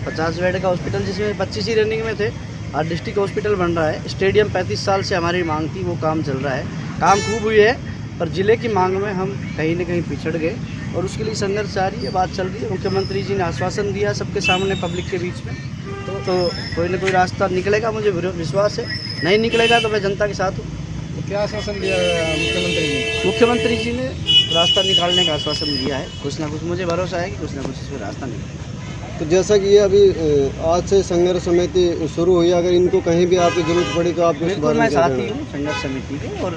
50 बेड का हॉस्पिटल जिसमें 25 ही रनिंग में थे। आज डिस्ट्रिक्ट हॉस्पिटल बन रहा है। स्टेडियम 35 साल से हमारी मांग थी, वो काम चल रहा है। काम खूब हुई है, पर ज़िले की मांग में हम कहीं न कहीं पिछड़ गए और उसके लिए संघर्ष जारी है, बात चल रही है। मुख्यमंत्री जी ने आश्वासन दिया सबके सामने, पब्लिक के बीच में, तो कोई ना कोई रास्ता निकलेगा, मुझे विश्वास है। नहीं निकलेगा तो मैं जनता के साथ हूँ। क्या आश्वासन दिया मुख्यमंत्री जी? मुख्यमंत्री जी ने रास्ता निकालने का आश्वासन दिया है। कुछ ना कुछ मुझे भरोसा है कि कुछ ना कुछ इसमें रास्ता निकलेगा। तो जैसा कि ये अभी आज से संघर्ष समिति शुरू हुई, अगर इनको कहीं भी आपकी जरूरत पड़ी तो आप बिल्कुल मैं साथी हूँ संघर्ष समिति के, और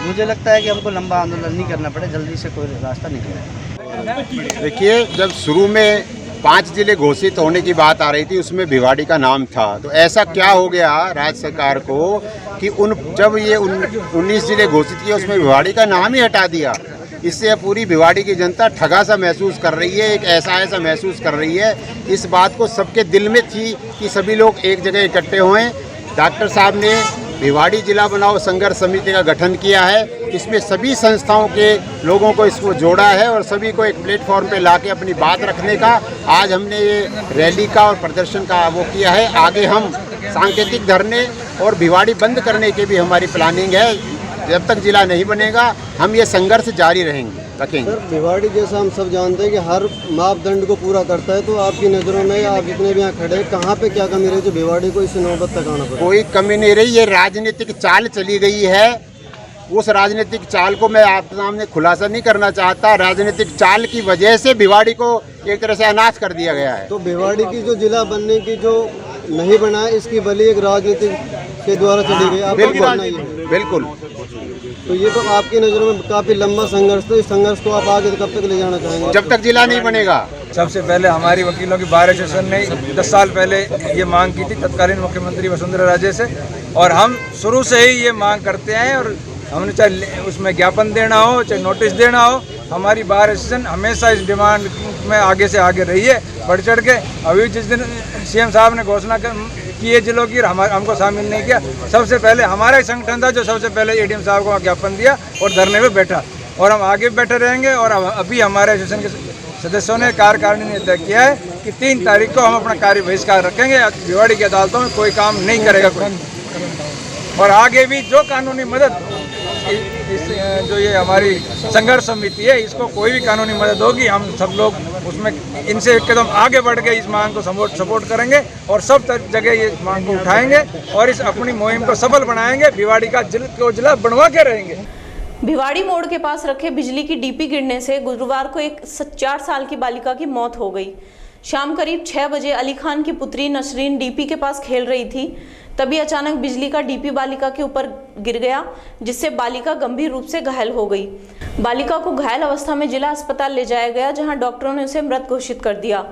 मुझे लगता है कि हमको लंबा आंदोलन नहीं करना पड़े, जल्दी से कोई रास्ता निकलेगा। देखिए, जब शुरू में 5 जिले घोषित होने की बात आ रही थी, उसमें भिवाड़ी का नाम था, तो ऐसा क्या हो गया राज्य सरकार को कि जब ये 19 जिले घोषित किए उसमें भिवाड़ी का नाम ही हटा दिया। इससे पूरी भिवाड़ी की जनता ठगा सा महसूस कर रही है, एक ऐसा महसूस कर रही है। इस बात को सबके दिल में थी कि सभी लोग एक जगह इकट्ठे हुए। डॉक्टर साहब ने भिवाड़ी जिला बनाओ संघर्ष समिति का गठन किया है। इसमें सभी संस्थाओं के लोगों को इसको जोड़ा है और सभी को एक प्लेटफॉर्म पे लाके अपनी बात रखने का आज हमने ये रैली का और प्रदर्शन का वो किया है। आगे हम सांकेतिक धरने और भिवाड़ी बंद करने की भी हमारी प्लानिंग है। जब तक जिला नहीं बनेगा हम ये संघर्ष जारी रखेंगे। सर, भिवाड़ी जैसा हम सब जानते हैं कि हर मापदंड को पूरा करता है, तो आपकी नज़रों में आप जितने भी यहाँ खड़े हैं, कहाँ पे क्या कमी रही जो भिवाड़ी को इस नौबत तक आना पड़ा? कोई कमी नहीं रही, ये राजनीतिक चाल चली गई है। उस राजनीतिक चाल को मैं आपके सामने खुलासा नहीं करना चाहता। राजनीतिक चाल की वजह से भिवाड़ी को एक तरह से अनाथ कर दिया गया है। तो भिवाड़ी की जो जिला बनने की जो नहीं बना है, इसकी बलि एक राजनीति के द्वारा चली गई। आप बिल्कुल। तो ये तो आपकी नज़रों में काफ़ी लंबा संघर्ष, तो इस संघर्ष को आप आगे कब तक ले जाना चाहेंगे? जब तक जिला नहीं बनेगा। सबसे पहले हमारी वकीलों की बार एसोसिएशन ने 10 साल पहले ये मांग की थी तत्कालीन मुख्यमंत्री वसुंधरा राजे से, और हम शुरू से ही ये मांग करते हैं। और हमने चाहे उसमें ज्ञापन देना हो, चाहे नोटिस देना हो, हमारी बार एसोसिएशन हमेशा इस डिमांड में आगे से आगे रही है, बढ़ चढ़ के। अभी जिस दिन सीएम साहब ने घोषणा की है जिलों की, हमको शामिल नहीं किया। सबसे पहले हमारा ही संगठन था जो सबसे पहले एडीएम साहब को ज्ञापन दिया और धरने में बैठा, और हम आगे बैठे रहेंगे। और अभी हमारे एसोसिएशन के सदस्यों ने कार्यकारिणी ने तय किया है कि 3 तारीख को हम अपना कार्य बहिष्कार रखेंगे। भिवाड़ी की अदालतों में कोई काम नहीं करेगा कोई, और आगे भी जो कानूनी मदद जो ये हमारी संघर्ष समिति है, इसको कोई भी कानूनी मदद होगी, हम सब लोग उसमें इनसे एक कदम आगे बढ़ के इस मांग को सपोर्ट करेंगे और सब जगह ये मांग को उठाएंगे और इस अपनी मुहिम को सफल बनाएंगे। भिवाड़ी का जिला बनवा के रहेंगे। भिवाड़ी मोड़ के पास रखे बिजली की डीपी गिरने से गुरुवार को एक 4 साल की बालिका की मौत हो गई। शाम करीब 6 बजे अली खान की पुत्री नसरीन डीपी के पास खेल रही थी, तभी अचानक बिजली का डीपी बालिका के ऊपर गिर गया, जिससे बालिका गंभीर रूप से घायल हो गई। बालिका को घायल अवस्था में जिला अस्पताल ले जाया गया, जहां डॉक्टरों ने उसे मृत घोषित कर दिया।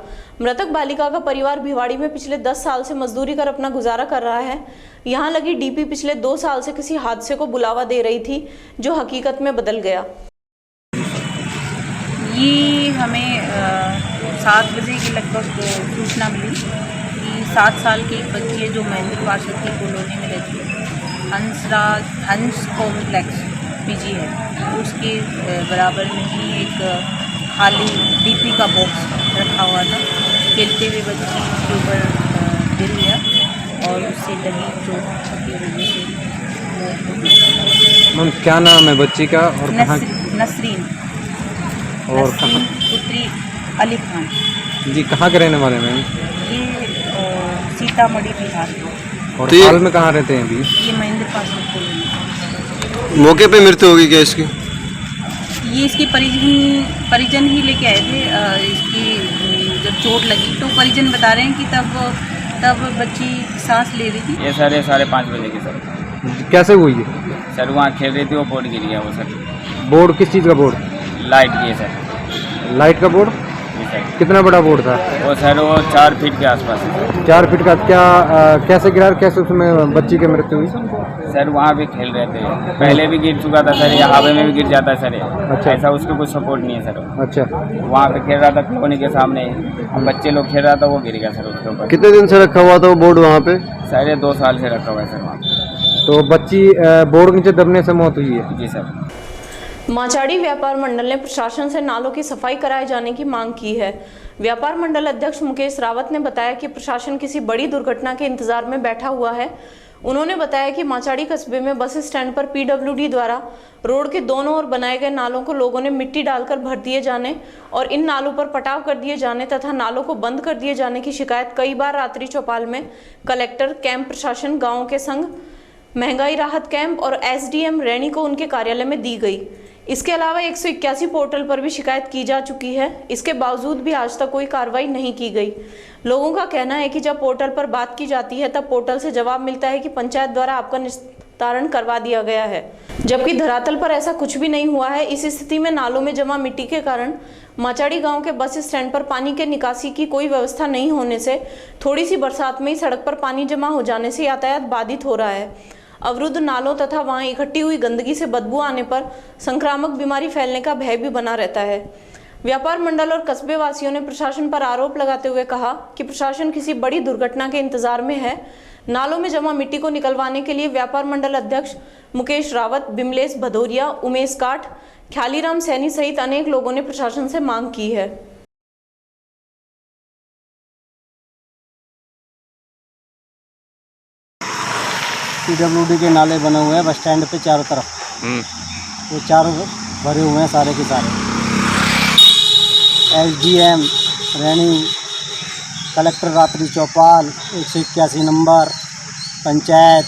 मृतक बालिका का परिवार भिवाड़ी में पिछले 10 साल से मजदूरी कर अपना गुजारा कर रहा है। यहां लगी डीपी पिछले 2 साल से किसी हादसे को बुलावा दे रही थी, जो हकीकत में बदल गया। ये हमें 7 बजे के लगभग सूचना मिली कि 7 साल की एक बच्ची है जो महेंद्र पार्षद की कॉलोनी में रहती है, हंस कॉम्प्लेक्स पीजी है, उसके बराबर में ही एक खाली डीपी का बॉक्स रखा हुआ था। खेलते हुए बच्ची के ऊपर गिर गया और उससे लगी चोट की वजह से मौत हो गई। मैम, क्या नाम है बच्ची का और कहाँ? नसरीन और कहाँ? पुत्री अली खान जी। कहाँ के रहने वाले मैम? ये सीतामढ़ी बिहार। और हाल में कहाँ रहते हैं अभी? ये महेंद्र पार्षद कॉलोनी। मौके पे मृत्यु होगी क्या इसकी? ये इसके परिजन ही लेके आए थे। इसकी जब चोट लगी तो परिजन बता रहे हैं कि तब बच्ची सांस ले रही थी। ये सर 5:30 बजे की सर। कैसे हुई है? सर वहाँ खेल रही थी, वो बोर्ड गिर गया। वो सर बोर्ड किस चीज़ का बोर्ड? लाइट की है सर। लाइट का बोर्ड? जी सर। कितना बड़ा बोर्ड था? वो सर वो 4 फीट के आसपास है सर। 4 फीट का। क्या कैसे गिरा, कैसे उसमें बच्ची की मृत्यु हुई? सर वहाँ पे खेल रहे थे, पहले भी गिर चुका था सर, या हवा में भी गिर जाता है सर। अच्छा। ऐसा उसको कुछ सपोर्ट नहीं है सर। अच्छा। वहाँ पे खेल रहा था कॉलोनी के सामने, हम बच्चे लोग खेल रहा था, वो गिर गया सर उसके ऊपर। कितने दिन से रखा हुआ था वो बोर्ड वहाँ पे? सर ये 2 साल से रखा हुआ है सर वहाँ पे। तो बच्ची बोर्ड के नीचे दबने से मौत हुई है? जी सर। माचाड़ी व्यापार मंडल ने प्रशासन से नालों की सफाई कराए जाने की मांग की है। व्यापार मंडल अध्यक्ष मुकेश रावत ने बताया कि प्रशासन किसी बड़ी दुर्घटना के इंतजार में बैठा हुआ है। उन्होंने बताया कि माचाड़ी कस्बे में बस स्टैंड पर पीडब्ल्यूडी द्वारा रोड के दोनों ओर बनाए गए नालों को लोगों ने मिट्टी डालकर भर दिए जाने और इन नालों पर पटाव कर दिए जाने तथा नालों को बंद कर दिए जाने की शिकायत कई बार रात्रि चौपाल में कलेक्टर, कैंप प्रशासन, गाँवों के संघ, महंगाई राहत कैंप और एसडीएम रैनी को उनके कार्यालय में दी गई। इसके अलावा 181 पोर्टल पर भी शिकायत की जा चुकी है। इसके बावजूद भी आज तक कोई कार्रवाई नहीं की गई। लोगों का कहना है कि जब पोर्टल पर बात की जाती है तब पोर्टल से जवाब मिलता है कि पंचायत द्वारा आपका निस्तारण करवा दिया गया है, जबकि धरातल पर ऐसा कुछ भी नहीं हुआ है। इस स्थिति में नालों में जमा मिट्टी के कारण माचाड़ी गांव के बस स्टैंड पर पानी के निकासी की कोई व्यवस्था नहीं होने से थोड़ी सी बरसात में ही सड़क पर पानी जमा हो जाने से यातायात बाधित हो रहा है। अवरुद्ध नालों तथा वहां इकट्ठी हुई गंदगी से बदबू आने पर संक्रामक बीमारी फैलने का भय भी बना रहता है। व्यापार मंडल और कस्बे वासियों ने प्रशासन पर आरोप लगाते हुए कहा कि प्रशासन किसी बड़ी दुर्घटना के इंतजार में है। नालों में जमा मिट्टी को निकलवाने के लिए व्यापार मंडल अध्यक्ष मुकेश रावत, बिमलेश भदौरिया, उमेश काठ, ख्यालीराम सैनी सहित अनेक लोगों ने प्रशासन से मांग की है। पीडब्ल्यूडी के नाले बने हुए हैं बस स्टैंड पे चारों तरफ, वो चारों भरे हुए हैं सारे के सारे। एसडीएम रैनी, कलेक्टर रात्रि चौपाल, 181 नंबर, पंचायत,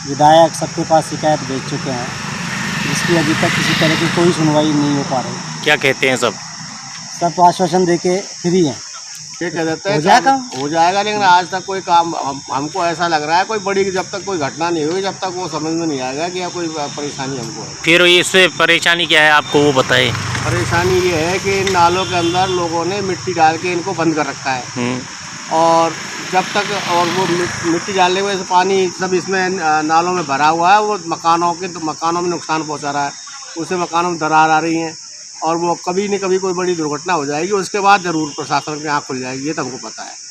विधायक सबके पास शिकायत भेज चुके हैं, जिसकी अभी तक किसी तरह की कोई सुनवाई नहीं हो पा रही। क्या कहते हैं सब आश्वासन देके फ्री हैं। क्या कह देते हैं हो जाएगा, लेकिन आज तक कोई काम हमको ऐसा लग रहा है कोई बड़ी, जब तक कोई घटना नहीं हुई जब तक वो समझ में नहीं आएगा कि कोई परेशानी हमको है। फिर इससे परेशानी क्या है आपको वो बताए? परेशानी ये है कि इन नालों के अंदर लोगों ने मिट्टी डाल के इनको बंद कर रखा है, और जब तक और वो मिट्टी डालने की वजह से पानी सब इसमें नालों में भरा हुआ है, वो मकानों में नुकसान पहुँचा रहा है, उससे मकानों में दरार आ रही हैं, और वो कभी न कभी कोई बड़ी दुर्घटना हो जाएगी, उसके बाद ज़रूर प्रशासन की आँख खुल जाएगी, ये तो हमको पता है।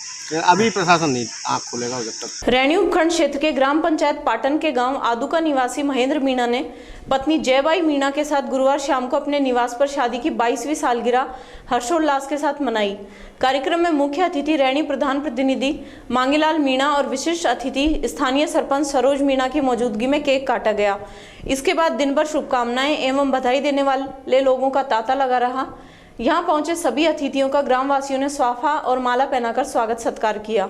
अभी प्रशासन नहीं आँख खुलेगा जब तक। रैनी उपखंड क्षेत्र के ग्राम पंचायत पाटन के गांव आदुका निवासी महेंद्र मीणा ने पत्नी जयबाई मीणा के साथ गुरुवार शाम को अपने निवास पर शादी की 22वीं सालगिरह हर्षोल्लास के साथ मनाई। कार्यक्रम में मुख्य अतिथि रैनी प्रधान प्रतिनिधि मांगीलाल मीणा और विशिष्ट अतिथि स्थानीय सरपंच सरोज मीणा की मौजूदगी में केक काटा गया। इसके बाद दिन भर शुभकामनाएं एवं बधाई देने वाले लोगों का तांता लगा रहा। यहाँ पहुंचे सभी अतिथियों का ग्रामवासियों ने स्वाफा और माला पहनाकर स्वागत सत्कार किया।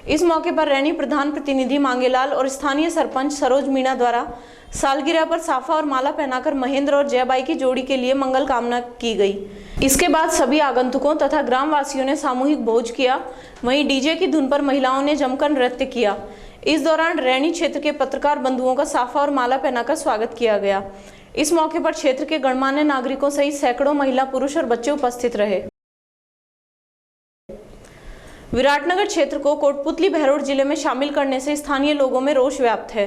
इस मौके पर रैनी प्रधान प्रतिनिधि मांगेलाल और स्थानीय सरपंच सरोज मीणा द्वारा सालगिरह पर साफा और माला पहनाकर महेंद्र और जयबाई की जोड़ी के लिए मंगल कामना की गई। इसके बाद सभी आगंतुकों तथा ग्रामवासियों ने सामूहिक भोज किया। वहीं डीजे की धुन पर महिलाओं ने जमकर नृत्य किया। इस दौरान रैनी क्षेत्र के पत्रकार बंधुओं का साफा और माला पहनाकर स्वागत किया गया। इस मौके पर क्षेत्र के गणमान्य नागरिकों सहित सैकड़ों महिला, पुरुष और बच्चे उपस्थित रहे। विराटनगर क्षेत्र को कोटपुतली बहरोड जिले में शामिल करने से स्थानीय लोगों में रोष व्याप्त है।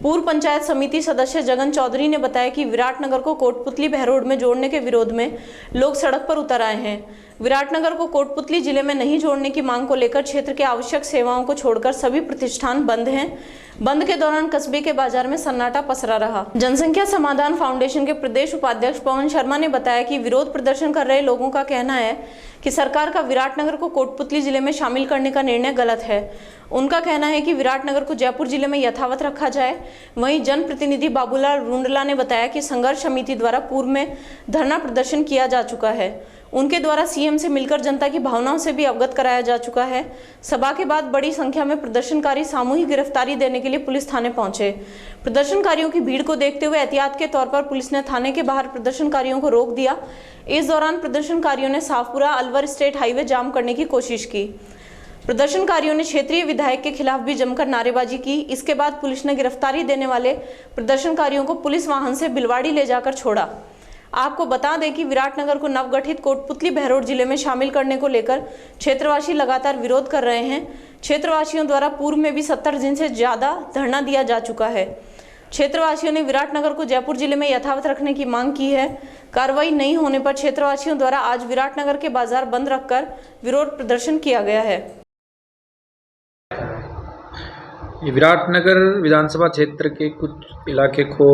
पूर्व पंचायत समिति सदस्य जगन चौधरी ने बताया कि विराटनगर को कोटपुतली बहरोड में जोड़ने के विरोध में लोग सड़क पर उतर आए हैं। विराटनगर को कोटपुतली जिले में नहीं जोड़ने की मांग को लेकर क्षेत्र के आवश्यक सेवाओं को छोड़कर सभी प्रतिष्ठान बंद हैं। बंद के दौरान कस्बे के बाजार में सन्नाटा पसरा रहा। जनसंख्या समाधान फाउंडेशन के प्रदेश उपाध्यक्ष पवन शर्मा ने बताया कि विरोध प्रदर्शन कर रहे लोगों का कहना है कि सरकार का विराटनगर को कोटपुतली जिले में शामिल करने का निर्णय गलत है। उनका कहना है कि विराटनगर को जयपुर जिले में यथावत रखा जाए। वहीं जनप्रतिनिधि बाबूलाल रुंडला ने बताया कि संघर्ष समिति द्वारा पूर्व में धरना प्रदर्शन किया जा चुका है। उनके द्वारा सीएम से मिलकर जनता की भावनाओं से भी अवगत कराया जा चुका है। सभा के बाद बड़ी संख्या में प्रदर्शनकारी सामूहिक गिरफ्तारी देने के लिए पुलिस थाने पहुंचे। प्रदर्शनकारियों की भीड़ को देखते हुए एहतियात के तौर पर पुलिस ने थाने के बाहर प्रदर्शनकारियों को रोक दिया। इस दौरान प्रदर्शनकारियों ने साफपुरा अलवर स्टेट हाईवे जाम करने की कोशिश की। प्रदर्शनकारियों ने क्षेत्रीय विधायक के खिलाफ भी जमकर नारेबाजी की। इसके बाद पुलिस ने गिरफ्तारी देने वाले प्रदर्शनकारियों को पुलिस वाहन से बिलवाड़ी ले जाकर छोड़ा। आपको बता दें कि विराटनगर को नवगठित कोटपुतली बहरोड जिले में शामिल करने को लेकर क्षेत्रवासी लगातार विरोध कर रहे हैं। क्षेत्रवासियों द्वारा पूर्व में भी 70 दिन से ज्यादा धरना दिया जा चुका है। क्षेत्रवासियों ने विराटनगर को जयपुर जिले में यथावत रखने की मांग की है। कार्रवाई नहीं होने पर क्षेत्रवासियों द्वारा आज विराटनगर के बाजार बंद रखकर विरोध प्रदर्शन किया गया है। विराटनगर विधानसभा क्षेत्र के कुछ इलाके को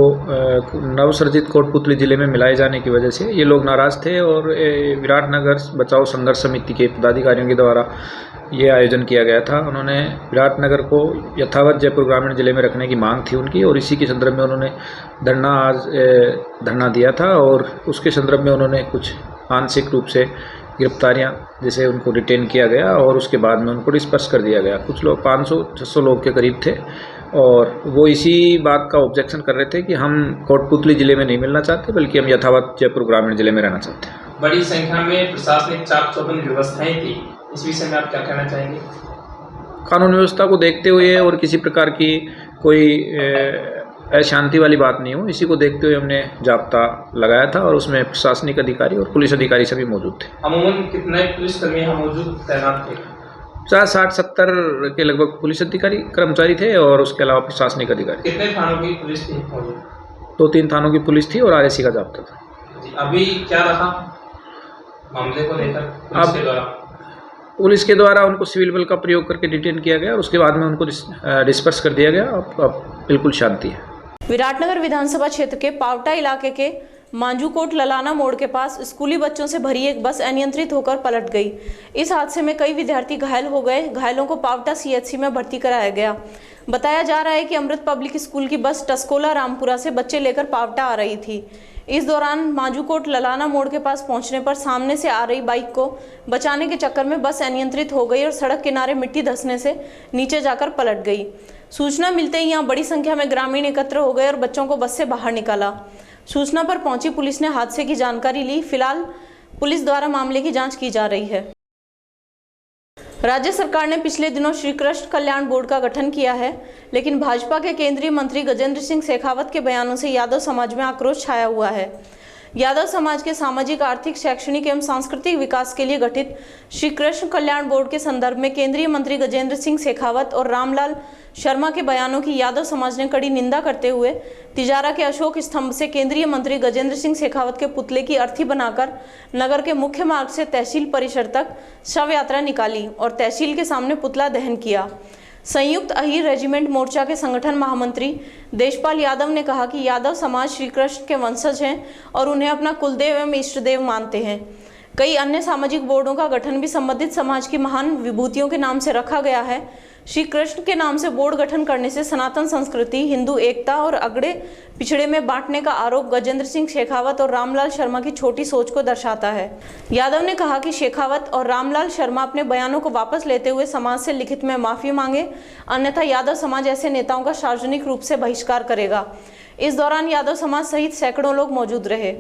नवसर्जित कोटपुतली जिले में मिलाए जाने की वजह से ये लोग नाराज थे और विराटनगर बचाओ संघर्ष समिति के पदाधिकारियों के द्वारा ये आयोजन किया गया था। उन्होंने विराटनगर को यथावत जयपुर ग्रामीण जिले में रखने की मांग थी उनकी और इसी के संदर्भ में उन्होंने धरना दिया था और उसके संदर्भ में उन्होंने कुछ आंशिक रूप से गिरफ्तारियां जैसे उनको डिटेन किया गया और उसके बाद में उनको डिस्पर्स कर दिया गया। कुछ लोग 500-600 लोग के करीब थे और वो इसी बात का ऑब्जेक्शन कर रहे थे कि हम कोटपुतली जिले में नहीं मिलना चाहते बल्कि हम यथावत जयपुर ग्रामीण जिले में रहना चाहते हैं। बड़ी संख्या में प्रशासनिक चाप चौबंद व्यवस्थाएं थी, इस विषय में आप क्या कहना चाहेंगे? कानून व्यवस्था को देखते हुए और किसी प्रकार की कोई अशांति वाली बात नहीं हो, इसी को देखते हुए हमने जाब्ता लगाया था और उसमें प्रशासनिक अधिकारी और पुलिस अधिकारी सभी मौजूद थे। अमूमन कितने पुलिसकर्मी यहाँ मौजूद तैनात थे? 60-70 के लगभग पुलिस अधिकारी कर्मचारी थे और उसके अलावा प्रशासनिक अधिकारी। कितने थानों की पुलिस थी? 2-3 थानों की पुलिस थी और RSC का जाब्ता था। अभी क्या रहा मामले को लेकर? पुलिस के द्वारा उनको सिविल बल का प्रयोग करके डिटेन किया गया और उसके बाद में उनको डिस्पर्स कर दिया गया। अब बिल्कुल शांति है। विराटनगर विधानसभा क्षेत्र के पावटा इलाके के मांजूकोट ललाना मोड़ के पास स्कूली बच्चों से भरी एक बस अनियंत्रित होकर पलट गई। इस हादसे में कई विद्यार्थी घायल हो गए। घायलों को पावटा CHC में भर्ती कराया गया। बताया जा रहा है कि अमृत पब्लिक स्कूल की बस टस्कोला रामपुरा से बच्चे लेकर पावटा आ रही थी। इस दौरान मांजूकोट ललाना मोड़ के पास पहुंचने पर सामने से आ रही बाइक को बचाने के चक्कर में बस अनियंत्रित हो गई और सड़क किनारे मिट्टी धंसने से नीचे जाकर पलट गई। सूचना मिलते ही यहां बड़ी संख्या में ग्रामीण एकत्र हो गए और बच्चों को बस से बाहर निकाला। सूचना पर पहुंची पुलिस ने हादसे की जानकारी ली। फिलहाल पुलिस द्वारा मामले की जांच की जा रही है। राज्य सरकार ने पिछले दिनों श्री कृष्ण कल्याण बोर्ड का गठन किया है, लेकिन भाजपा के केंद्रीय मंत्री गजेंद्र सिंह शेखावत के बयानों से यादव समाज में आक्रोश छाया हुआ है। यादव समाज के सामाजिक, आर्थिक, शैक्षणिक एवं सांस्कृतिक विकास के लिए गठित श्री कृष्ण कल्याण बोर्ड के संदर्भ में केंद्रीय मंत्री गजेंद्र सिंह शेखावत और रामलाल शर्मा के बयानों की यादव समाज ने कड़ी निंदा करते हुए तिजारा के अशोक स्तंभ से केंद्रीय मंत्री गजेंद्र सिंह शेखावत के पुतले की अर्थी बनाकर नगर के मुख्य मार्ग से तहसील परिसर तक शव यात्रा निकाली और तहसील के सामने पुतला दहन किया। संयुक्त अहीर रेजिमेंट मोर्चा के संगठन महामंत्री देशपाल यादव ने कहा कि यादव समाज श्री कृष्ण के वंशज हैं और उन्हें अपना कुलदेव एवं इष्ट देव मानते हैं। कई अन्य सामाजिक बोर्डों का गठन भी संबंधित समाज की महान विभूतियों के नाम से रखा गया है। श्री कृष्ण के नाम से बोर्ड गठन करने से सनातन संस्कृति, हिंदू एकता और अगड़े पिछड़े में बांटने का आरोप गजेंद्र सिंह शेखावत और रामलाल शर्मा की छोटी सोच को दर्शाता है। यादव ने कहा कि शेखावत और रामलाल शर्मा अपने बयानों को वापस लेते हुए समाज से लिखित में माफी मांगे, अन्यथा यादव समाज ऐसे नेताओं का सार्वजनिक रूप से बहिष्कार करेगा। इस दौरान यादव समाज सहित सैकड़ों लोग मौजूद रहे।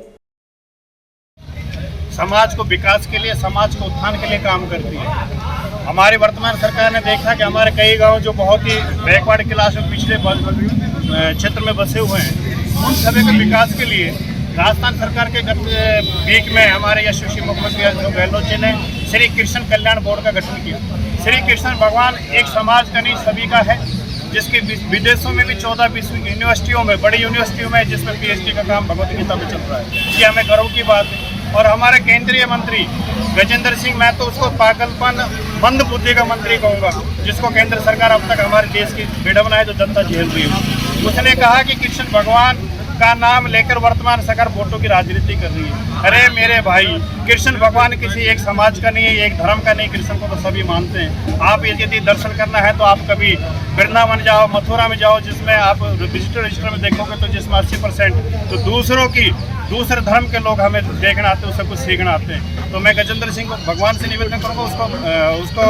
समाज को विकास के लिए, समाज को उत्थान के लिए काम करती है। हमारी वर्तमान सरकार ने देखा कि हमारे कई गांव जो बहुत ही बैकवर्ड क्लास में पिछले क्षेत्र में बसे हुए हैं, उन सभी के विकास के लिए राजस्थान सरकार के वीक में हमारे यशस्वी मुख्यमंत्री अशोक गहलोत जी ने श्री कृष्ण कल्याण बोर्ड का गठन किया। श्री कृष्ण भगवान एक समाज का नहीं सभी का है, जिसके विदेशों में भी 14-20 यूनिवर्सिटियों में, बड़ी यूनिवर्सिटियों में जिसमें PhD का काम भगवत गीता में चल रहा है। ये हमें गर्व की बात है। और हमारे केंद्रीय मंत्री गजेंद्र सिंह, मैं तो उसको पागलपन मंद बुद्धि का मंत्री कहूँगा, जिसको केंद्र सरकार अब तक हमारे देश की विडंबना है जो जनता झेल रही है। उसने कहा कि कृष्ण भगवान का नाम लेकर वर्तमान सरकार वोटों की राजनीति कर रही है। अरे मेरे भाई, कृष्ण भगवान किसी एक समाज का नहीं है, एक धर्म का नहीं। कृष्ण को तो सभी मानते हैं। आप यदि दर्शन करना है तो आप कभी वृंदावन जाओ, मथुरा में जाओ, जिसमें आप विजिटर रजिस्टर में देखोगे तो जिसमें 80% तो दूसरे धर्म के लोग हमें देखना आते हैं, उससे कुछ सीखना आते हैं। तो मैं गजेंद्र सिंह को भगवान से निवेदन करूँगा उसको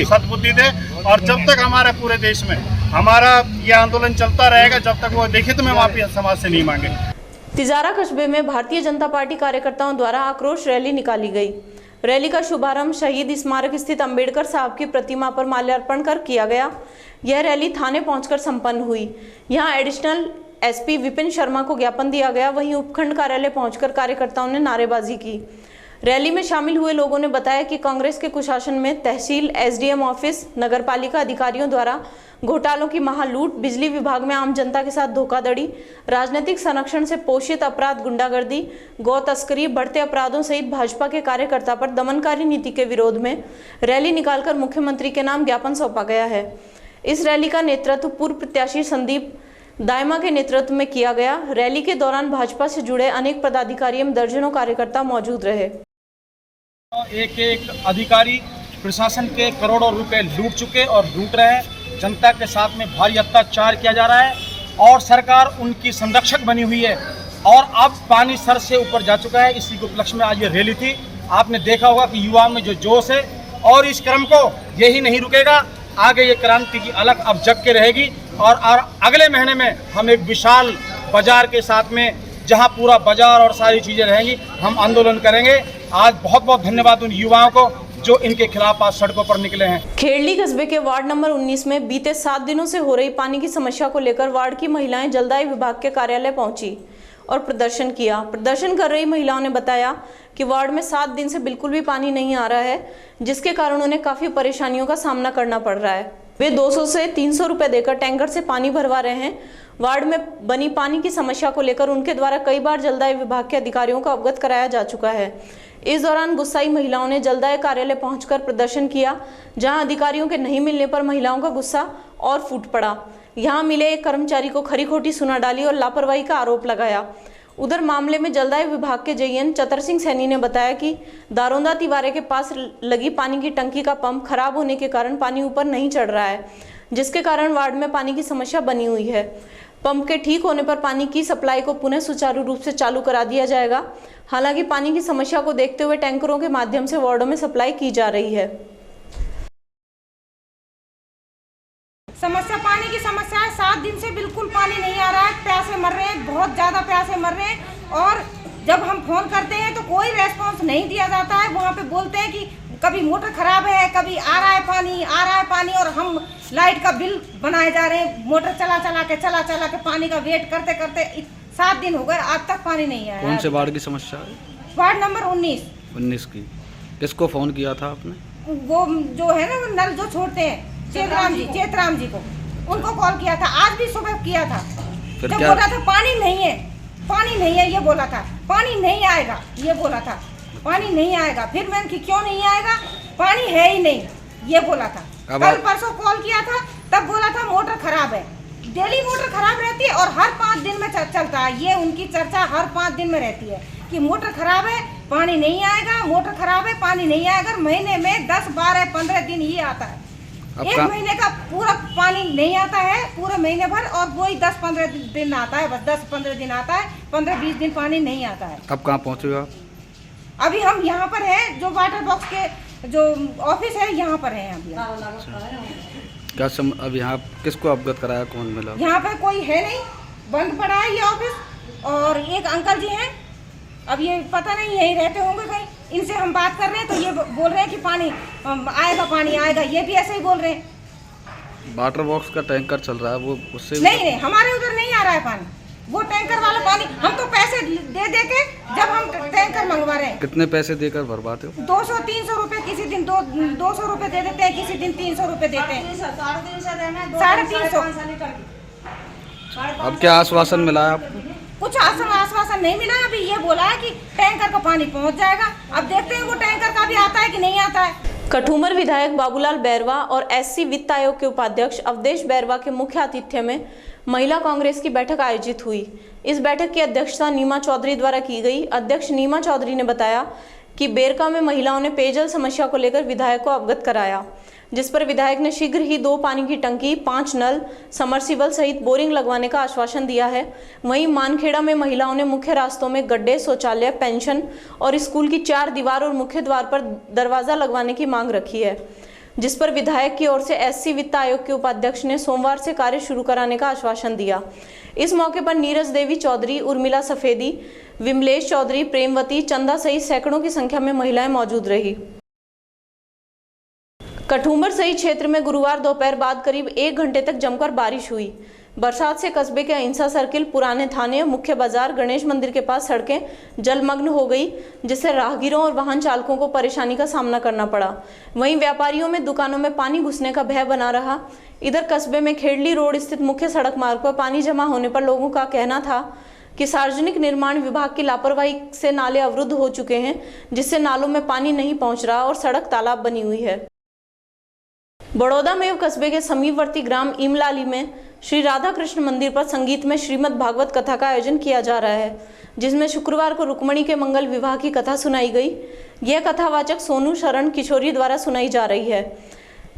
सद्बुद्धि दे। और जब तक हमारे पूरे देश में हमारा यह आंदोलन चलता रहेगा, जब तक वो लिखित में माफी समाज से नहीं मांगे। तिजारा कस्बे में भारतीय जनता पार्टी कार्यकर्ताओं द्वारा आक्रोश रैली निकाली गई। रैली का शुभारंभ शहीद स्मारक स्थित अंबेडकर साहब की प्रतिमा पर माल्यार्पण कर किया गया। यह रैली थाने पहुंचकर संपन्न हुई। यहां एडिशनल एसपी विपिन शर्मा को ज्ञापन दिया गया। वहीं उपखंड कार्यालय पहुंचकर कार्यकर्ताओं ने नारेबाजी की। रैली में शामिल हुए लोगों ने बताया कि कांग्रेस के कुशासन में तहसील, एसडीएम ऑफिस, नगरपालिका अधिकारियों द्वारा घोटालों की महालूट, बिजली विभाग में आम जनता के साथ धोखाधड़ी, राजनीतिक संरक्षण से पोषित अपराध, गुंडागर्दी, गौ तस्करी, बढ़ते अपराधों सहित भाजपा के कार्यकर्ता पर दमनकारी नीति के विरोध में रैली निकालकर मुख्यमंत्री के नाम ज्ञापन सौंपा गया है। इस रैली का नेतृत्व पूर्व प्रत्याशी संदीप दायमा के नेतृत्व में किया गया। रैली के दौरान भाजपा से जुड़े अनेक पदाधिकारी एवं दर्जनों कार्यकर्ता मौजूद रहे। एक एक अधिकारी प्रशासन के करोड़ों रुपए लूट चुके और लूट रहे हैं। जनता के साथ में भारी अत्याचार किया जा रहा है और सरकार उनकी संरक्षक बनी हुई है और अब पानी सर से ऊपर जा चुका है। इसी के उपलक्ष्य में आज ये रैली थी। आपने देखा होगा कि युवाओं में जो जोश है और इस क्रम को यही नहीं रुकेगा, आगे ये क्रांति की अलग अब जग के रहेगी और अगले महीने में हम एक विशाल बाजार के साथ में, जहां पूरा बाजार और सारी चीज़ें रहेंगी, हम आंदोलन करेंगे। आज बहुत बहुत धन्यवाद उन युवाओं को जो इनके खिलाफ आज सड़कों पर निकले हैं। खेड़ली कस्बे के वार्ड नंबर 19 में बीते 7 दिनों से हो रही पानी की समस्या को लेकर वार्ड की महिलाएं जलदाय विभाग के कार्यालय पहुंची और प्रदर्शन किया। प्रदर्शन कर रही महिलाओं ने बताया कि वार्ड में 7 दिन से बिल्कुल भी पानी नहीं आ रहा है, जिसके कारण उन्हें काफी परेशानियों का सामना करना पड़ रहा है। वे 200 से 300 रुपए देकर टैंकर से पानी भरवा रहे हैं। वार्ड में बनी पानी की समस्या को लेकर उनके द्वारा कई बार जलदाय विभाग के अधिकारियों को अवगत कराया जा चुका है। इस दौरान गुस्साई महिलाओं ने जलदाय कार्यालय पहुंचकर प्रदर्शन किया, जहां अधिकारियों के नहीं मिलने पर महिलाओं का गुस्सा और फूट पड़ा। यहां मिले एक कर्मचारी को खरी खोटी सुना डाली और लापरवाही का आरोप लगाया। उधर मामले में जलदाय विभाग के जेईएन चतर सिंह सैनी ने बताया कि दारोंदा तिवारे के पास लगी पानी की टंकी का पंप खराब होने के कारण पानी ऊपर नहीं चढ़ रहा है, जिसके कारण वार्ड में पानी की समस्या बनी हुई है। पंप के ठीक होने पर पानी की सप्लाई को पुनः सुचारू रूप से चालू करा दिया जाएगा। हालांकि पानी की समस्या को देखते हुए टैंकरों के माध्यम से वार्डों में सप्लाई की जा रही है। समस्या पानी की समस्या है। 7 दिन से बिल्कुल पानी नहीं आ रहा है। प्यासे मर रहे हैं, बहुत ज़्यादा प्यासे मर रहे हैं और जब हम फोन करते हैं तो कोई रेस्पॉन्स नहीं दिया जाता है। वहाँ पे बोलते हैं कि कभी मोटर खराब है, कभी आ रहा है पानी और हम लाइट का बिल बनाए जा रहे हैं। मोटर चला चला के पानी का वेट करते करते 7 दिन हो गए, आज तक पानी नहीं आया। कौन से वार्ड की समस्या है? वार्ड नंबर 19 की। किसको फोन किया था आपने? वो जो है ना, वो नल जो छोड़ते हैं, चेतराम जी को, उनको कॉल किया था। आज भी सुबह किया था। जब बोला था पानी नहीं है ये बोला था, पानी नहीं आएगा ये बोला था, पानी नहीं आएगा। फिर मैंने कि क्यों नहीं आएगा, पानी है ही नहीं ये बोला था। कल परसों कॉल किया था, तब बोला था मोटर खराब है। डेली मोटर खराब रहती है और हर 5 दिन में चलता है। ये उनकी चर्चा हर 5 दिन में रहती है कि मोटर खराब है, पानी नहीं आएगा, मोटर खराब है, पानी नहीं आएगा। महीने में 10, 12, 15 दिन ये आता है। एक महीने का पूरा पानी नहीं आता है, पूरे महीने भर, और वही 10-15 दिन आता है, बस 10-15 दिन आता है, 15-20 दिन पानी नहीं आता है। अब कहाँ पहुँचे हो आप? अभी हम यहाँ पर हैं, जो वाटर बॉक्स के जो ऑफिस है यहाँ पर है अभी। क्या अब यहाँ किसको अवगत कराया, कौन मिला? यहाँ पे कोई है नहीं, बंद पड़ा है ये ऑफिस। और एक अंकल जी हैं, अब ये पता नहीं यहीं रहते होंगे कहीं, इनसे हम बात कर रहे हैं तो ये बोल रहे हैं कि पानी आएगा, ये भी ऐसे ही बोल रहे हैं। वाटर बॉक्स का टैंकर चल रहा है, वो उससे नहीं, हमारे उधर नहीं आ रहा है पानी। वो टैंकर वाला पानी हम तो पैसे दे के जब हम टैंकर मंगवा रहे हैं। कितने पैसे देकर भरवाते हो? 200-300 रुपए, किसी दिन 200 रुपए दे देते हैं, किसी दिन 300 रुपए देते हैं। 350। अब क्या आश्वासन मिला है आपको? कुछ आश्वासन नहीं मिला। अभी ये बोला है कि टैंकर का पानी पहुंच जाएगा। अब देखते हैं वो टैंकर का भी आता है कि नहीं आता है। कठूमर विधायक बाबूलाल बैरवा और एससी वित्त आयोग के उपाध्यक्ष अवधेश बैरवा के मुख्य आतिथ्य में महिला कांग्रेस की बैठक आयोजित हुई। इस बैठक की अध्यक्षता नीमा चौधरी द्वारा की गई। अध्यक्ष नीमा चौधरी ने बताया कि बेरका में महिलाओं ने पेयजल समस्या को लेकर विधायक को अवगत कराया, जिस पर विधायक ने शीघ्र ही 2 पानी की टंकी, 5 नल, समरसीबल सहित बोरिंग लगवाने का आश्वासन दिया है। वहीं मानखेड़ा में महिलाओं ने मुख्य रास्तों में गड्ढे, शौचालय, पेंशन और स्कूल की 4 दीवार और मुख्य द्वार पर दरवाजा लगवाने की मांग रखी है, जिस पर विधायक की ओर से एससी वित्त आयोग के उपाध्यक्ष ने सोमवार से कार्य शुरू कराने का आश्वासन दिया। इस मौके पर नीरज देवी चौधरी, उर्मिला सफेदी, विमलेश चौधरी, प्रेमवती, चंदा सहित सैकड़ों की संख्या में महिलाएं मौजूद रही। कठूमर सहित क्षेत्र में गुरुवार दोपहर बाद करीब 1 घंटे तक जमकर बारिश हुई। बरसात से कस्बे के अहिंसा सर्किल, पुराने थाने, मुख्य बाजार, गणेश मंदिर के पास सड़कें जलमग्न हो गई, जिससे राहगीरों और वाहन चालकों को परेशानी का सामना करना पड़ा। वहीं व्यापारियों में दुकानों में पानी घुसने का भय बना रहा। इधर कस्बे में खेड़ली रोड स्थित मुख्य सड़क मार्ग पर पानी जमा होने पर लोगों का कहना था कि सार्वजनिक निर्माण विभाग की लापरवाही से नाले अवरुद्ध हो चुके हैं, जिससे नालों में पानी नहीं पहुंच रहा और सड़क तालाब बनी हुई है। बड़ौदा में कस्बे के समीपवर्ती ग्राम इमलाली में श्री राधा कृष्ण मंदिर पर संगीत में श्रीमद् भागवत कथा का आयोजन किया जा रहा है, जिसमें शुक्रवार को रुक्मणी के मंगल विवाह की कथा सुनाई गई। यह कथावाचक सोनू शरण किशोरी द्वारा सुनाई जा रही है।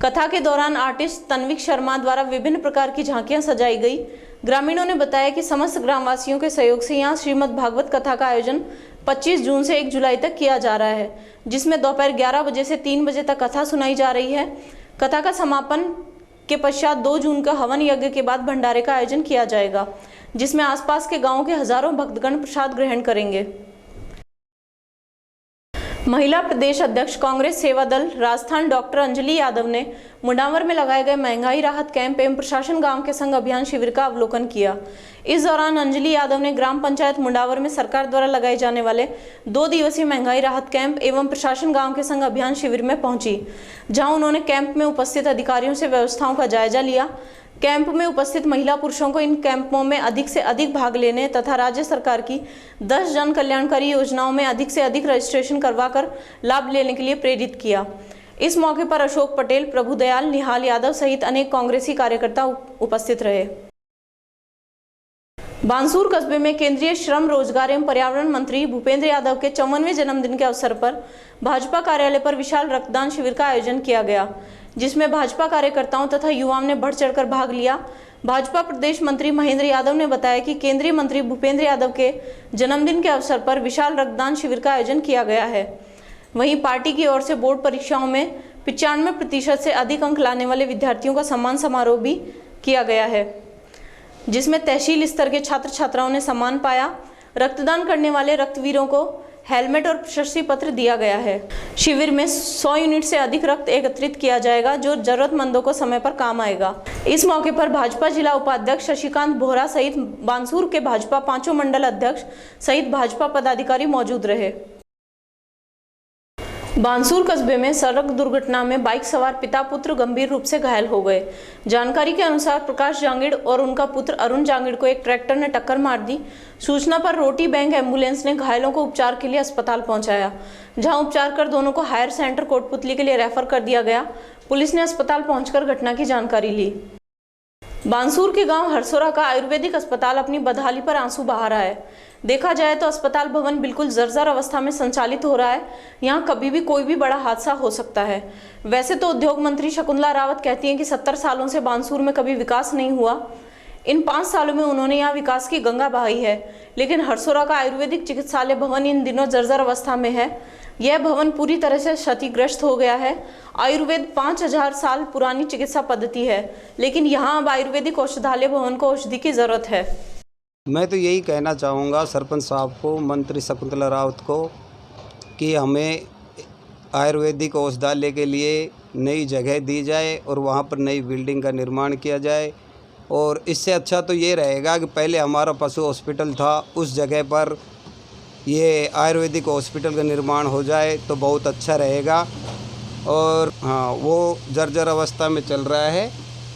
कथा के दौरान आर्टिस्ट तन्विक शर्मा द्वारा विभिन्न प्रकार की झांकियां सजाई गई। ग्रामीणों ने बताया कि समस्त ग्रामवासियों के सहयोग से यहां श्रीमद् भागवत कथा का आयोजन 25 जून से 1 जुलाई तक किया जा रहा है, जिसमें दोपहर 11 बजे से 3 बजे तक कथा सुनाई जा रही है। कथा का समापन के पश्चात 2 जून का हवन यज्ञ के बाद भंडारे का आयोजन किया जाएगा, जिसमें आसपास के गांवों के हजारों भक्तगण प्रसाद ग्रहण करेंगे। महिला प्रदेश अध्यक्ष कांग्रेस सेवा दल राजस्थान डॉक्टर अंजलि यादव ने मुंडावर में लगाए गए महंगाई राहत कैंप एवं प्रशासन गांव के संग अभियान शिविर का अवलोकन किया। इस दौरान अंजलि यादव ने ग्राम पंचायत मुंडावर में सरकार द्वारा लगाए जाने वाले 2 दिवसीय महंगाई राहत कैंप एवं प्रशासन गांव के संग अभियान शिविर में पहुंची, जहां उन्होंने कैंप में उपस्थित अधिकारियों से व्यवस्थाओं का जायजा लिया। कैंप में उपस्थित महिला पुरुषों को इन कैंपों में अधिक से अधिक भाग लेने तथा राज्य सरकार की 10 जन कल्याणकारी योजनाओं में अधिक से अधिक रजिस्ट्रेशन करवाकर लाभ लेने के लिए प्रेरित किया। इस मौके पर अशोक पटेल, प्रभुदयाल, निहाल यादव सहित अनेक कांग्रेसी कार्यकर्ता उपस्थित रहे। बांसुर कस्बे में केंद्रीय श्रम, रोजगार एवं पर्यावरण मंत्री भूपेंद्र यादव के 54वें जन्मदिन के अवसर पर भाजपा कार्यालय पर विशाल रक्तदान शिविर का आयोजन किया गया, जिसमें भाजपा कार्यकर्ताओं तथा युवाओं ने बढ़ चढ़कर भाग लिया। भाजपा प्रदेश मंत्री महेंद्र यादव ने बताया कि केंद्रीय मंत्री भूपेंद्र यादव के जन्मदिन के अवसर पर विशाल रक्तदान शिविर का आयोजन किया गया है। वहीं पार्टी की ओर से बोर्ड परीक्षाओं में 95% से अधिक अंक लाने वाले विद्यार्थियों का सम्मान समारोह भी किया गया है, जिसमें तहसील स्तर के छात्र छात्राओं ने सम्मान पाया। रक्तदान करने वाले रक्तवीरों को हेलमेट और प्रशस्ति पत्र दिया गया है। शिविर में 100 यूनिट से अधिक रक्त एकत्रित किया जाएगा, जो जरूरतमंदों को समय पर काम आएगा। इस मौके पर भाजपा जिला उपाध्यक्ष शशिकांत बोहरा सहित बांसुर के भाजपा 5 मंडल अध्यक्ष सहित भाजपा पदाधिकारी मौजूद रहे। बांसुर कस्बे में सड़क दुर्घटना में बाइक सवार पिता पुत्र गंभीर रूप से घायल हो गए। जानकारी के अनुसार प्रकाश जांगिड़ और उनका पुत्र अरुण जांगिड़ को एक ट्रैक्टर ने टक्कर मार दी। सूचना पर रोटी बैंक एम्बुलेंस ने घायलों को उपचार के लिए अस्पताल पहुंचाया, जहां उपचार कर दोनों को हायर सेंटर कोटपुतली के लिए रेफर कर दिया गया। पुलिस ने अस्पताल पहुंचकर घटना की जानकारी ली। बांसुर के गांव हरसोरा का आयुर्वेदिक अस्पताल अपनी बदहाली पर आंसू बहा रहा है। देखा जाए तो अस्पताल भवन बिल्कुल जर्जर अवस्था में संचालित हो रहा है। यहाँ कभी भी कोई भी बड़ा हादसा हो सकता है। वैसे तो उद्योग मंत्री शकुंतला रावत कहती हैं कि 70 सालों से बांसुर में कभी विकास नहीं हुआ। इन 5 सालों में उन्होंने यहाँ विकास की गंगा बहाई है, लेकिन हरसोरा का आयुर्वेदिक चिकित्सालय भवन इन दिनों जर्जर अवस्था में है। यह भवन पूरी तरह से क्षतिग्रस्त हो गया है। आयुर्वेद 5000 साल पुरानी चिकित्सा पद्धति है, लेकिन यहाँ अब आयुर्वेदिक औषधालय भवन को औषधि की जरूरत है। मैं तो यही कहना चाहूँगा सरपंच साहब को, मंत्री शकुंतला रावत को, कि हमें आयुर्वेदिक औषधालय के लिए नई जगह दी जाए और वहाँ पर नई बिल्डिंग का निर्माण किया जाए। और इससे अच्छा तो ये रहेगा कि पहले हमारा पशु हॉस्पिटल था, उस जगह पर ये आयुर्वेदिक हॉस्पिटल का निर्माण हो जाए तो बहुत अच्छा रहेगा। और हाँ, वो जर्जर अवस्था में चल रहा है,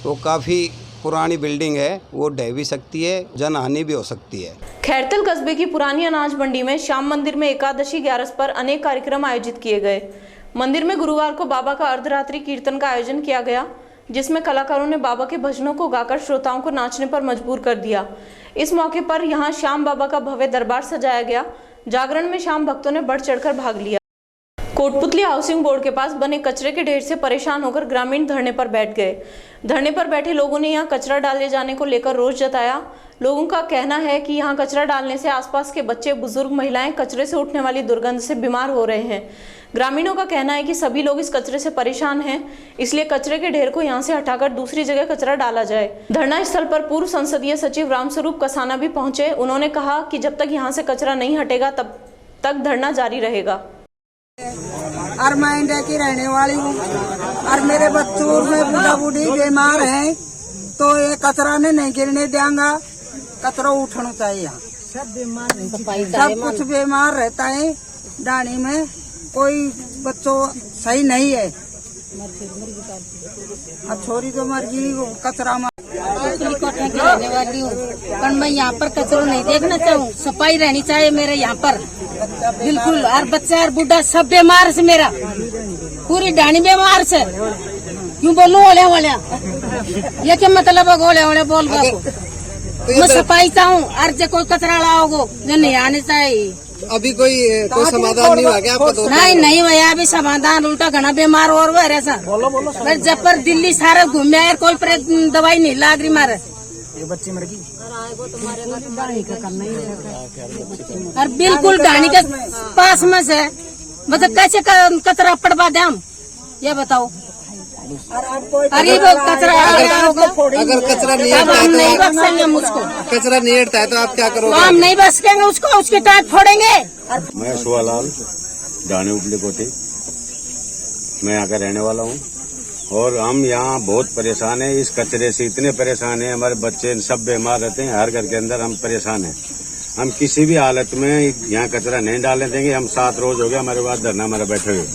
वो काफ़ी पुरानी बिल्डिंग है, वो ढह भी सकती है, जनहानि भी हो सकती है। खैरतल कस्बे की पुरानी अनाज मंडी में श्याम मंदिर में एकादशी 11 पर अनेक कार्यक्रम आयोजित किए गए। मंदिर में गुरुवार को बाबा का अर्धरात्रि कीर्तन का आयोजन किया गया, जिसमें कलाकारों ने बाबा के भजनों को गाकर श्रोताओं को नाचने पर मजबूर कर दिया। इस मौके पर यहाँ श्याम बाबा का भव्य दरबार सजाया गया। जागरण में श्याम भक्तों ने बढ़ चढ़कर भाग लिया। कोटपुतली हाउसिंग बोर्ड के पास बने कचरे के ढेर से परेशान होकर ग्रामीण धरने पर बैठ गए। धरने पर बैठे लोगों ने यहाँ कचरा डाले जाने को लेकर रोष जताया। लोगों का कहना है कि यहाँ कचरा डालने से आसपास के बच्चे, बुजुर्ग, महिलाएं कचरे से उठने वाली दुर्गंध से बीमार हो रहे हैं। ग्रामीणों का कहना है कि सभी लोग इस कचरे से परेशान हैं, इसलिए कचरे के ढेर को यहाँ से हटाकर दूसरी जगह कचरा डाला जाए। धरना स्थल पर पूर्व संसदीय सचिव रामस्वरूप कसाना भी पहुंचे। उन्होंने कहा कि जब तक यहाँ से कचरा नहीं हटेगा तब तक धरना जारी रहेगा। और मैं इंडिया की रहने वाली हूँ और मेरे बच्चों में बूढ़ा बूढ़ी बीमार हैं, तो ये कचरा ने नहीं गिरने देंगा, कचरा उठना चाहिए यहाँ। सब कुछ बीमार रहता है डाणी में, कोई बच्चों सही नहीं है। अब छोरी तो मर गई कचरा में। कोठे की रहने वाली हूँ, पर मैं यहाँ पर कचरा नहीं देखना चाहूँ, सफाई रहनी चाहिए मेरे यहाँ पर बिल्कुल। और बच्चा और बुढ़ा सब बीमार से, मेरा पूरी डाणी बीमार से। क्यों बोलूं ओले ओले, ये क्या मतलब है ओले ओले बोल रहा हूँ? मैं सफाई चाहूँ और जो कोई कचरा लाओगो जो नहीं आने चाहिए। अभी कोई समाधान नहीं हुआ क्या आपका? नहीं भैया, अभी समाधान उल्टा घना बीमार और वो ऐसा। जब पर दिल्ली सारे घूमे यार, कोई दवाई नहीं लाग रही मारे। ये बच्ची मर गई और बिल्कुल डाणी के पास में से, मतलब कैसे कचरा पड़वा दे हम, ये बताओ। अरे वो कचरा अगर कचरा नहीं बख्शेंगे मुझको, कचरा नहीं हटता है तो आप क्या करोगे? हम नहीं बख्शेंगे उसको, उसके टाट फोड़ेंगे। मैं सुहालाल डाणी उपली कोठी, मैं यहाँ का रहने वाला हूँ और हम यहाँ बहुत परेशान हैं इस कचरे से। इतने परेशान हैं, हमारे बच्चे सब बीमार रहते हैं, हर घर के अंदर हम परेशान हैं। हम किसी भी हालत में यहाँ कचरा नहीं डालने देंगे। हम 7 रोज हो गया हमारे पास धरना हमारा बैठे हुए,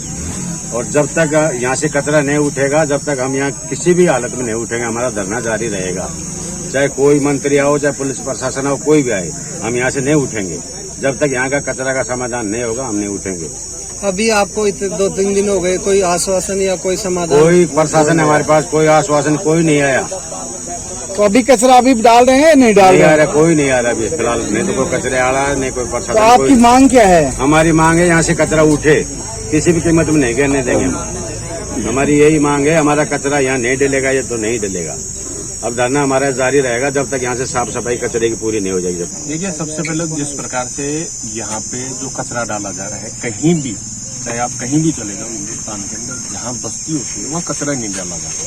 और जब तक यहाँ से कचरा नहीं उठेगा, जब तक हम यहाँ किसी भी हालत में नहीं उठेंगे, हमारा धरना जारी रहेगा। चाहे कोई मंत्री आओ, चाहे पुलिस प्रशासन आओ, कोई भी आए, हम यहाँ से नहीं उठेंगे। जब तक यहाँ का कचरा का समाधान नहीं होगा, हम नहीं उठेंगे। अभी आपको 2-3 दिन हो गए, कोई आश्वासन या कोई समाधान? कोई प्रशासन हमारे पास कोई आश्वासन कोई नहीं आया। तो अभी कचरा अभी डाल रहे हैं नहीं डाल रहे हैं? कोई नहीं आ रहा अभी फिलहाल, नहीं तो कोई कचरे आ रहा है, नहीं कोई प्रशासन। तो आपकी मांग क्या है? हमारी मांग है यहाँ से कचरा उठे, किसी भी कीमत में नहीं गिरने देंगे हम। हमारी यही मांग है, हमारा कचरा यहाँ नहीं डलेगा, ये तो नहीं डलेगा। अब धरना हमारा जारी रहेगा जब तक यहाँ से साफ सफाई कचरे की पूरी नहीं हो जाएगी। देखिए, सबसे पहले जिस प्रकार से यहाँ पे जो कचरा डाला जा रहा है, कहीं भी चाहे आप कहीं भी चले जाओ हिंदुस्तान के अंदर, जहाँ बस्ती होती है वहाँ कचरा नहीं डाला जाता।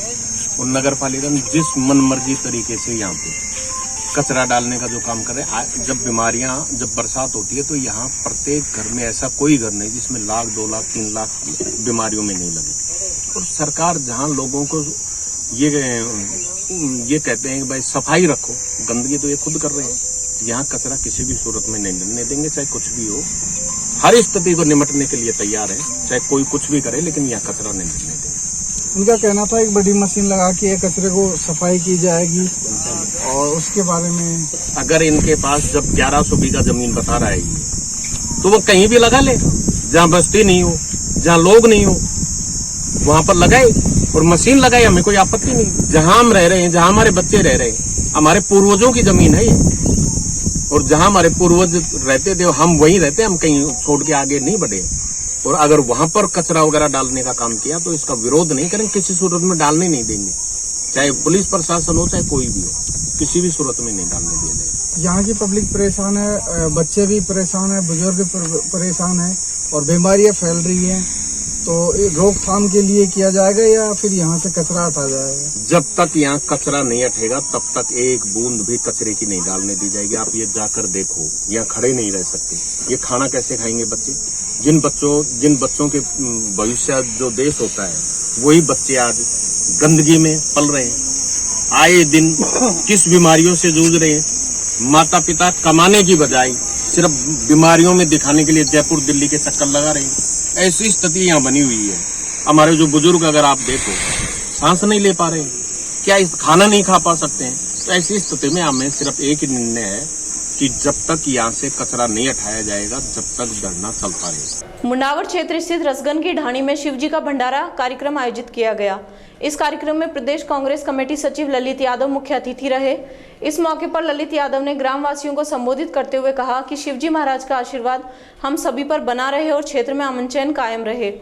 और नगर पालिका जिस मनमर्जी तरीके से यहाँ पे कचरा डालने का जो काम कर रहे हैं, जब बरसात होती है तो यहाँ प्रत्येक घर में ऐसा कोई घर नहीं जिसमें 1 लाख 2 लाख 3 लाख बीमारियों में नहीं लगे। और सरकार जहाँ लोगों को ये कहते हैं कि भाई सफाई रखो, गंदगी तो ये खुद कर रहे हैं। यहाँ कचरा किसी भी सूरत में नहीं डलने देंगे, चाहे कुछ भी हो। हर स्थिति को निपटने के लिए तैयार है, चाहे कोई कुछ भी करे, लेकिन यहाँ कचरा नहीं डलने देंगे। उनका कहना था एक बड़ी मशीन लगा के कचरे को सफाई की जाएगी, और उसके बारे में अगर इनके पास जब 1100 बीघा जमीन बता रहा है तो वो कहीं भी लगा ले, जहाँ बस्ती नहीं हो, जहाँ लोग नहीं हो, वहां पर लगाए और मशीन लगाए, हमें कोई आपत्ति नहीं। जहाँ हम रह रहे हैं, जहाँ हमारे बच्चे रह रहे हैं, हमारे पूर्वजों की जमीन है ये, और जहाँ हमारे पूर्वज रहते थे हम वहीं रहते हैं, हम कहीं छोड़ के आगे नहीं बढ़े। और अगर वहां पर कचरा वगैरह डालने का काम किया तो इसका विरोध नहीं करेंगे, किसी सूरत में डालने नहीं देंगे, चाहे पुलिस प्रशासन हो चाहे कोई भी हो, किसी भी सूरत में नहीं डालने दिया जाएगा। यहाँ की पब्लिक परेशान है, बच्चे भी परेशान है, बुजुर्ग परेशान है, और बीमारियां फैल रही हैं। तो रोकथाम के लिए किया जाएगा या फिर यहाँ से कचरा हटा जाएगा? जब तक यहाँ कचरा नहीं हटेगा तब तक एक बूंद भी कचरे की नहीं डालने दी जाएगी। आप ये जाकर देखो, यहाँ खड़े नहीं रह सकते। ये खाना कैसे खाएंगे बच्चे? जिन बच्चों के भविष्य जो देश होता है, वही बच्चे आज गंदगी में पल रहे हैं, आए दिन किस बीमारियों से जूझ रहे हैं। माता पिता कमाने की बजाय सिर्फ बीमारियों में दिखाने के लिए जयपुर दिल्ली के चक्कर लगा रहे हैं। ऐसी स्थिति यहाँ बनी हुई है। हमारे जो बुजुर्ग अगर आप देखो, सांस नहीं ले पा रहे हैं, क्या खाना नहीं खा पा सकते हैं। तो ऐसी स्थिति में हमें सिर्फ एक ही निर्णय है कि जब तक यहाँ से कचरा नहीं हटाया जाएगा, जब तक धरना चलता रहेगा। मुंडावर क्षेत्र स्थित रसगन की ढाणी में शिवजी का भंडारा कार्यक्रम आयोजित किया गया। इस कार्यक्रम में प्रदेश कांग्रेस कमेटी सचिव ललित यादव मुख्य अतिथि रहे। इस मौके पर ललित यादव ने ग्रामवासियों को संबोधित करते हुए कहा कि शिवजी महाराज का आशीर्वाद हम सभी पर बना रहे और क्षेत्र में अमन चैन कायम रहे।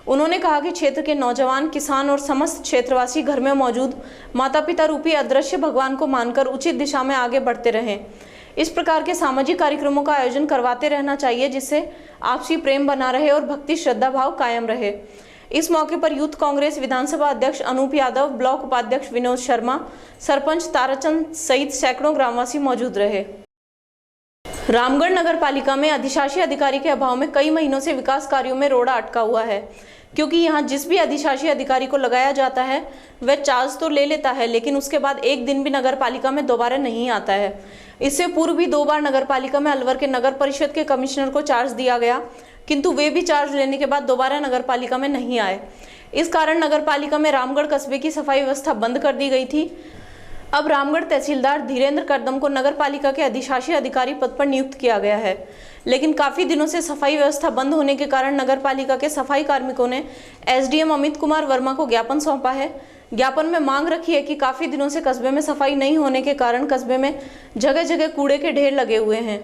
उन्होंने कहा कि क्षेत्र के नौजवान, किसान और समस्त क्षेत्रवासी घर में मौजूद माता पिता रूपी अदृश्य भगवान को मानकर उचित दिशा में आगे बढ़ते रहें। इस प्रकार के सामाजिक कार्यक्रमों का आयोजन करवाते रहना चाहिए, जिससे आपसी प्रेम बना रहे और भक्ति श्रद्धा भाव कायम रहे। इस मौके पर यूथ कांग्रेस विधानसभा अध्यक्ष अनूप यादव, ब्लॉक उपाध्यक्ष विनोद शर्मा, सरपंच ताराचंद सहित सैकड़ों ग्रामवासी मौजूद रहे। रामगढ़ नगर पालिका में अधिशासी अधिकारी के अभाव में कई महीनों से विकास कार्यों में रोड़ा अटका हुआ है। क्योंकि यहाँ जिस भी अधिशासी अधिकारी को लगाया जाता है वह चार्ज तो ले लेता है, लेकिन उसके बाद एक दिन भी नगर पालिका में दोबारा नहीं आता है। इससे पूर्व भी 2 बार नगर पालिका में अलवर के नगर परिषद के कमिश्नर को चार्ज दिया गया, किंतु वे भी चार्ज लेने के बाद दोबारा नगर पालिका में नहीं आए। इस कारण नगर पालिका में रामगढ़ कस्बे की सफाई व्यवस्था बंद कर दी गई थी। अब रामगढ़ तहसीलदार धीरेन्द्र करदम को नगर पालिका के अधिशासी अधिकारी पद पर नियुक्त किया गया है, लेकिन काफी दिनों से सफाई व्यवस्था बंद होने के कारण नगर पालिका के सफाई कार्मिकों ने एसडीएम अमित कुमार वर्मा को ज्ञापन सौंपा है। ज्ञापन में मांग रखी है कि काफी दिनों से कस्बे में सफाई नहीं होने के कारण कस्बे में जगह जगह कूड़े के ढेर लगे हुए हैं।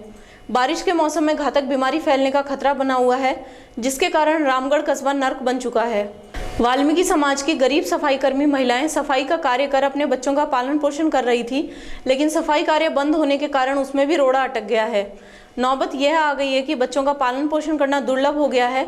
बारिश के मौसम में घातक बीमारी फैलने का खतरा बना हुआ है, जिसके कारण रामगढ़ कस्बा नर्क बन चुका है। वाल्मीकि समाज की गरीब सफाई कर्मी महिलाएं सफाई का कार्य कर अपने बच्चों का पालन पोषण कर रही थी, लेकिन सफाई कार्य बंद होने के कारण उसमें भी रोड़ा अटक गया है। नौबत यह आ गई है कि बच्चों का पालन पोषण करना दुर्लभ हो गया है।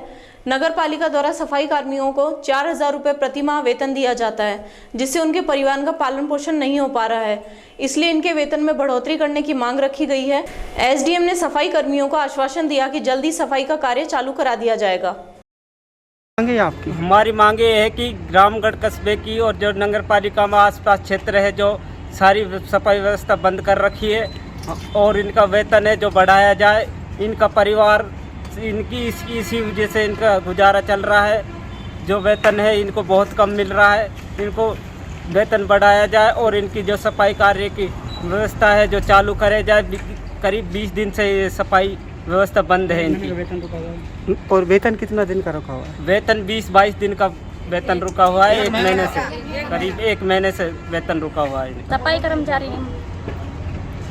नगर पालिका द्वारा सफाई कर्मियों को 4000 रुपये प्रति माह वेतन दिया जाता है, जिससे उनके परिवार का पालन पोषण नहीं हो पा रहा है, इसलिए इनके वेतन में बढ़ोतरी करने की मांग रखी गई है। एसडीएम ने सफाई कर्मियों को आश्वासन दिया कि जल्दी सफाई का कार्य चालू करा दिया जाएगा। मांगे आपकी? हमारी मांगे है कि रामगढ़ कस्बे की और जो नगर पालिका में आसपास क्षेत्र है जो सारी सफाई व्यवस्था बंद कर रखी है और इनका वेतन है जो बढ़ाया जाए। इनका परिवार इनकी इसी वजह से इनका गुजारा चल रहा है। जो वेतन है इनको बहुत कम मिल रहा है, इनको वेतन बढ़ाया जाए और इनकी जो सफाई कार्य की व्यवस्था है जो चालू करे जाए। करीब 20 दिन से ये सफाई व्यवस्था बंद है इनकी। वेतन रुका हुआ है। और वेतन कितना दिन का रुका हुआ है? वेतन 20-22 दिन का वेतन रुका हुआ है। 1 महीने से करीब 1 महीने से वेतन रुका हुआ है। सफाई कर्मचारी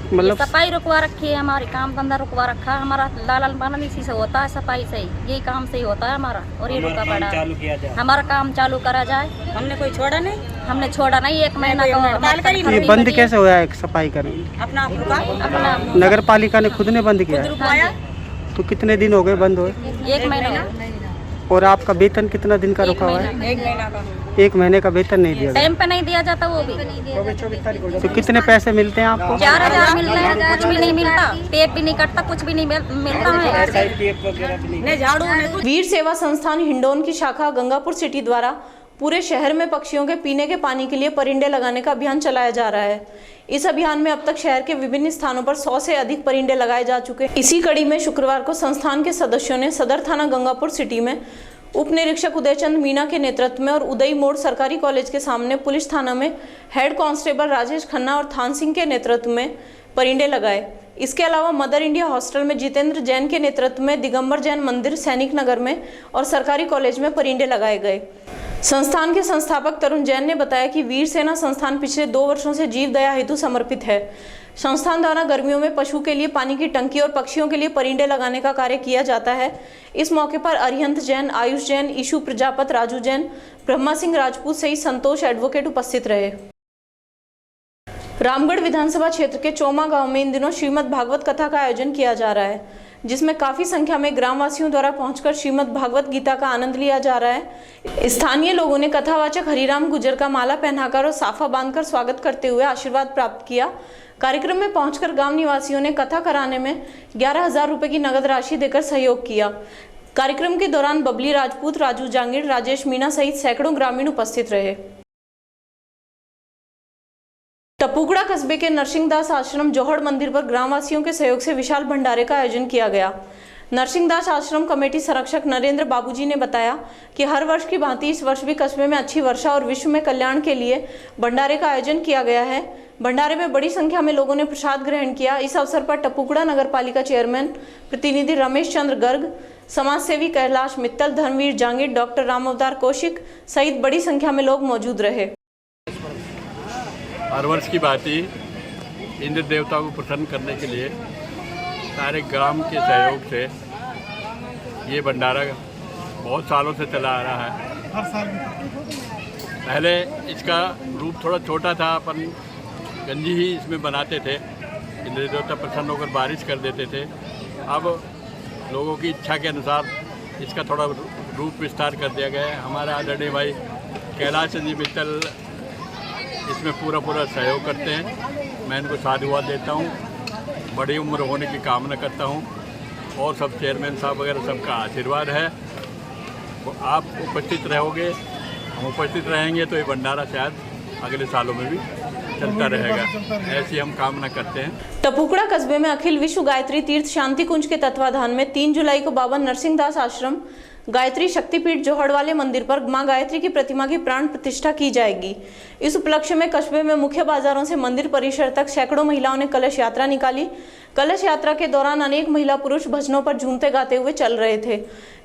मतलब सफाई रुकवा रखी है, हमारी काम धंधा रुकवा रखा है। हमारा लालन पालन इसी से होता है, सफाई से ही, यही काम से ही होता है हमारा। और ये रुका पड़ा है, हमारा काम चालू करा जाए। हमने कोई छोड़ा नहीं, हमने छोड़ा नहीं। 1 महीना ये बंद कैसे हुआ है सफाई कर्मी? अपना नगर पालिका ने खुद ने बंद किया है। तो कितने दिन हो गए बंद हुए? 1 महीना। और आपका वेतन कितना दिन का रुका हुआ है? 1 महीना का। 1 महीने का वेतन नहीं दिया? टाइम पे नहीं दिया जाता वो भी। तो कितने पैसे मिलते हैं आपको? 4000 मिलते हैं, कुछ भी नहीं मिलता। टेप भी नहीं कटता, कुछ भी नहीं मिलता है। वीर सेवा संस्थान हिंडौन की शाखा गंगापुर सिटी द्वारा पूरे शहर में पक्षियों के पीने के पानी के लिए परिंडे लगाने का अभियान चलाया जा रहा है। इस अभियान में अब तक शहर के विभिन्न स्थानों पर 100 से अधिक परिंडे लगाए जा चुके हैं। इसी कड़ी में शुक्रवार को संस्थान के सदस्यों ने सदर थाना गंगापुर सिटी में उप निरीक्षक उदयचंद मीणा के नेतृत्व में और उदय मोड़ सरकारी कॉलेज के सामने पुलिस थाना में हेड कांस्टेबल राजेश खन्ना और थान सिंह के नेतृत्व में परिंडे लगाए। इसके अलावा मदर इंडिया हॉस्टल में जितेंद्र जैन के नेतृत्व में दिगंबर जैन मंदिर सैनिक नगर में और सरकारी कॉलेज में परिंडे लगाए गए। संस्थान के संस्थापक तरुण जैन ने बताया कि वीर सेना संस्थान पिछले 2 वर्षों से जीव दया हेतु समर्पित है। संस्थान द्वारा गर्मियों में पशु के लिए पानी की टंकी और पक्षियों के लिए परिंडे लगाने का कार्य किया जाता है। इस मौके पर अरिहंत जैन, आयुष जैन, ईशु प्रजापत, राजू जैन, ब्रह्मा सिंह राजपूत सहित संतोष एडवोकेट उपस्थित रहे। रामगढ़ विधानसभा क्षेत्र के चोमा गांव में इन दिनों श्रीमद् भागवत कथा का आयोजन किया जा रहा है, जिसमें काफी संख्या में ग्रामवासियों द्वारा पहुंचकर श्रीमद् भागवत गीता का आनंद लिया जा रहा है। स्थानीय लोगों ने कथावाचक हरिराम गुर्जर का माला पहनाकर और साफा बांधकर स्वागत करते हुए आशीर्वाद प्राप्त किया। कार्यक्रम में पहुंचकर गांव निवासियों ने कथा कराने में 11,000 रुपए की नगद राशि देकर सहयोग किया। कार्यक्रम के दौरान बबली राजपूत, राजू जांगीर, राजेश मीणा सहित सैकड़ों ग्रामीण उपस्थित रहे। टपुकड़ा कस्बे के नरसिंहदास आश्रम जोहड़ मंदिर पर ग्रामवासियों के सहयोग से विशाल भंडारे का आयोजन किया गया। नरसिंहदास आश्रम कमेटी संरक्षक नरेंद्र बाबूजी ने बताया कि हर वर्ष की भांति इस वर्ष भी कस्बे में अच्छी वर्षा और विश्व में कल्याण के लिए भंडारे का आयोजन किया गया है। भंडारे में बड़ी संख्या में लोगों ने प्रसाद ग्रहण किया। इस अवसर पर टपुकड़ा नगर पालिका चेयरमैन प्रतिनिधि रमेश चंद्र गर्ग, समाजसेवी कैलाश मित्तल, धर्मवीर जांगीर, डॉक्टर राम अवतार कौशिक सहित बड़ी संख्या में लोग मौजूद रहे। हर वर्ष की भांति इंद्र देवता को प्रसन्न करने के लिए सारे ग्राम के सहयोग से ये भंडारा बहुत सालों से चला आ रहा है। हर साल पहले इसका रूप थोड़ा छोटा था, अपन गंजी ही इसमें बनाते थे, इंद्र देवता प्रसन्न होकर बारिश कर देते थे। अब लोगों की इच्छा के अनुसार इसका थोड़ा रूप विस्तार कर दिया गया है। हमारा आदरणीय भाई कैलाश जी मित्तल इसमें पूरा सहयोग करते हैं। मैं इनको साधुवाद देता हूँ, बड़ी उम्र होने की कामना करता हूँ और सब चेयरमैन साहब वगैरह सबका आशीर्वाद है। आप उपस्थित रहोगे, हम उपस्थित रहेंगे तो ये भंडारा शायद अगले सालों में भी चलता रहेगा, ऐसी हम कामना करते हैं। टपुकड़ा कस्बे में अखिल विश्व गायत्री तीर्थ शांति कुंज के तत्वाधान में 3 जुलाई को बाबा नरसिंहदास आश्रम गायत्री शक्तिपीठ जोहड़ वाले मंदिर पर मां गायत्री की प्रतिमा की प्राण प्रतिष्ठा की जाएगी। इस उपलक्ष्य में कस्बे में मुख्य बाजारों से मंदिर परिसर तक सैकड़ों महिलाओं ने कलश यात्रा निकाली। कलश यात्रा के दौरान अनेक महिला पुरुष भजनों पर झूमते गाते हुए चल रहे थे।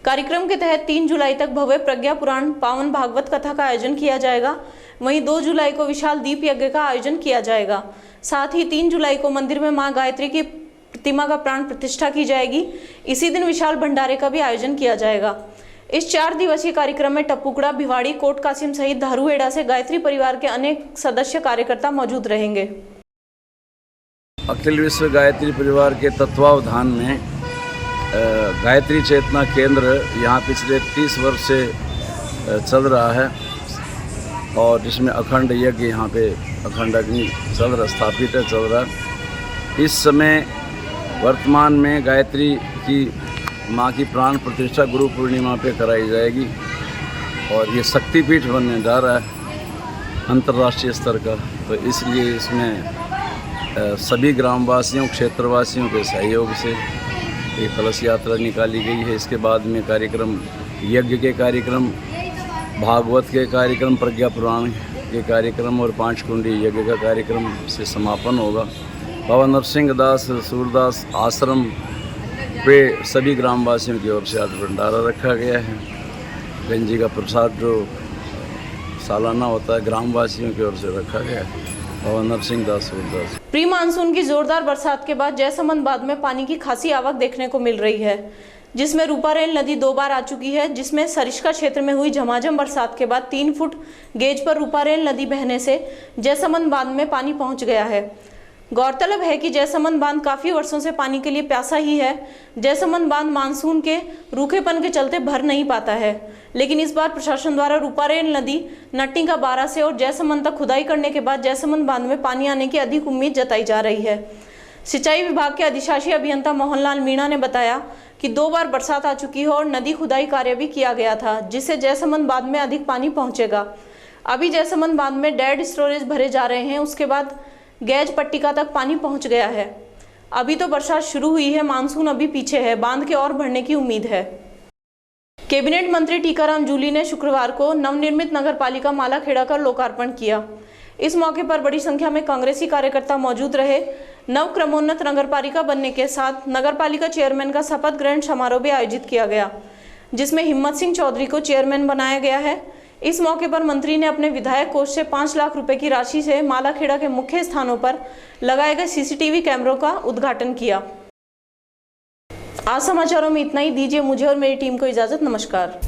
कार्यक्रम के तहत 3 जुलाई तक भव्य प्रज्ञा पुराण पावन भागवत कथा का आयोजन किया जाएगा। वहीं 2 जुलाई को विशाल दीप यज्ञ का आयोजन किया जाएगा। साथ ही 3 जुलाई को मंदिर में मां गायत्री की प्रतिमा का प्राण प्रतिष्ठा की जाएगी। इसी दिन विशाल भंडारे का भी आयोजन किया जाएगा। इस 4 दिवसीय कार्यक्रम में टपुकड़ा, भिवाड़ी, कोट कासिम सहित धारूहेड़ा से गायत्री परिवार के अनेक सदस्य कार्यकर्ता मौजूद रहेंगे। अखिल विश्व गायत्री परिवार के तत्वावधान में गायत्री चेतना केंद्र यहाँ पिछले 30 वर्ष से चल रहा है और जिसमें अखंड यज्ञ यहाँ पे अखंड अग्नि चल रहा, स्थापित है, चल रहा है। इस समय वर्तमान में गायत्री की माँ की प्राण प्रतिष्ठा गुरु पूर्णिमा पे कराई जाएगी और ये शक्तिपीठ बनने जा रहा है अंतर्राष्ट्रीय स्तर का। तो इसलिए इसमें सभी ग्रामवासियों, क्षेत्रवासियों के सहयोग से एक कलश यात्रा निकाली गई है। इसके बाद में कार्यक्रम, यज्ञ के कार्यक्रम, भागवत के कार्यक्रम, प्रज्ञा पुराण के कार्यक्रम और 5 कुंडी यज्ञ का कार्यक्रम से समापन होगा। बाबा नरसिंहदास सूरदास आश्रम पे सभी ग्रामवासियों की ओर से आज भंडारा रखा गया है। गंजी का प्रसाद जो सालाना होता है ग्रामवासियों की ओर से रखा गया है। बाबा नरसिंहदास सूरदास। प्री मानसून की जोरदार बरसात के बाद जयसमंद बांध में पानी की खासी आवक देखने को मिल रही है, जिसमें रूपारेल नदी 2 बार आ चुकी है। जिसमें सरिस्का क्षेत्र में हुई झमाझम बरसात के बाद 3 फुट गेज पर रूपारेल नदी बहने से जयसमंद बांध में पानी पहुंच गया है। गौरतलब है कि जयसमंद बांध काफी वर्षों से पानी के लिए प्यासा ही है। जयसमंद बांध मानसून के रूखेपन के चलते भर नहीं पाता है, लेकिन इस बार प्रशासन द्वारा रूपारेल नदी नट्टी का 12 से और जयसमंद तक खुदाई करने के बाद जयसमंद बांध में पानी आने की अधिक उम्मीद जताई जा रही है। सिंचाई विभाग के अधिशासी अभियंता मोहनलाल मीणा ने बताया कि 2 बार बरसात आ चुकी है और नदी खुदाई कार्य भी किया गया था, जिससे जयसमंद बांध में अधिक पानी पहुंचेगा। अभी जयसमंद बांध में डेड स्टोरेज भरे जा रहे हैं, उसके बाद गैज पट्टिका तक पानी पहुंच गया है। अभी तो बरसात शुरू हुई है, मानसून अभी पीछे है, बांध के और बढ़ने की उम्मीद है। कैबिनेट मंत्री टीकाराम जूली ने शुक्रवार को नवनिर्मित नगरपालिका मालाखेड़ा का लोकार्पण किया। इस मौके पर बड़ी संख्या में कांग्रेसी कार्यकर्ता मौजूद रहे। नव क्रमोन्नत नगरपालिका बनने के साथ नगरपालिका चेयरमैन का शपथ ग्रहण समारोह भी आयोजित किया गया, जिसमें हिम्मत सिंह चौधरी को चेयरमैन बनाया गया है। इस मौके पर मंत्री ने अपने विधायक कोष से 5 लाख रुपए की राशि से मालाखेड़ा के मुख्य स्थानों पर लगाए गए सीसीटीवी कैमरों का उद्घाटन किया। आज समाचारों में इतना ही। दीजिए मुझे और मेरी टीम को इजाजत। नमस्कार।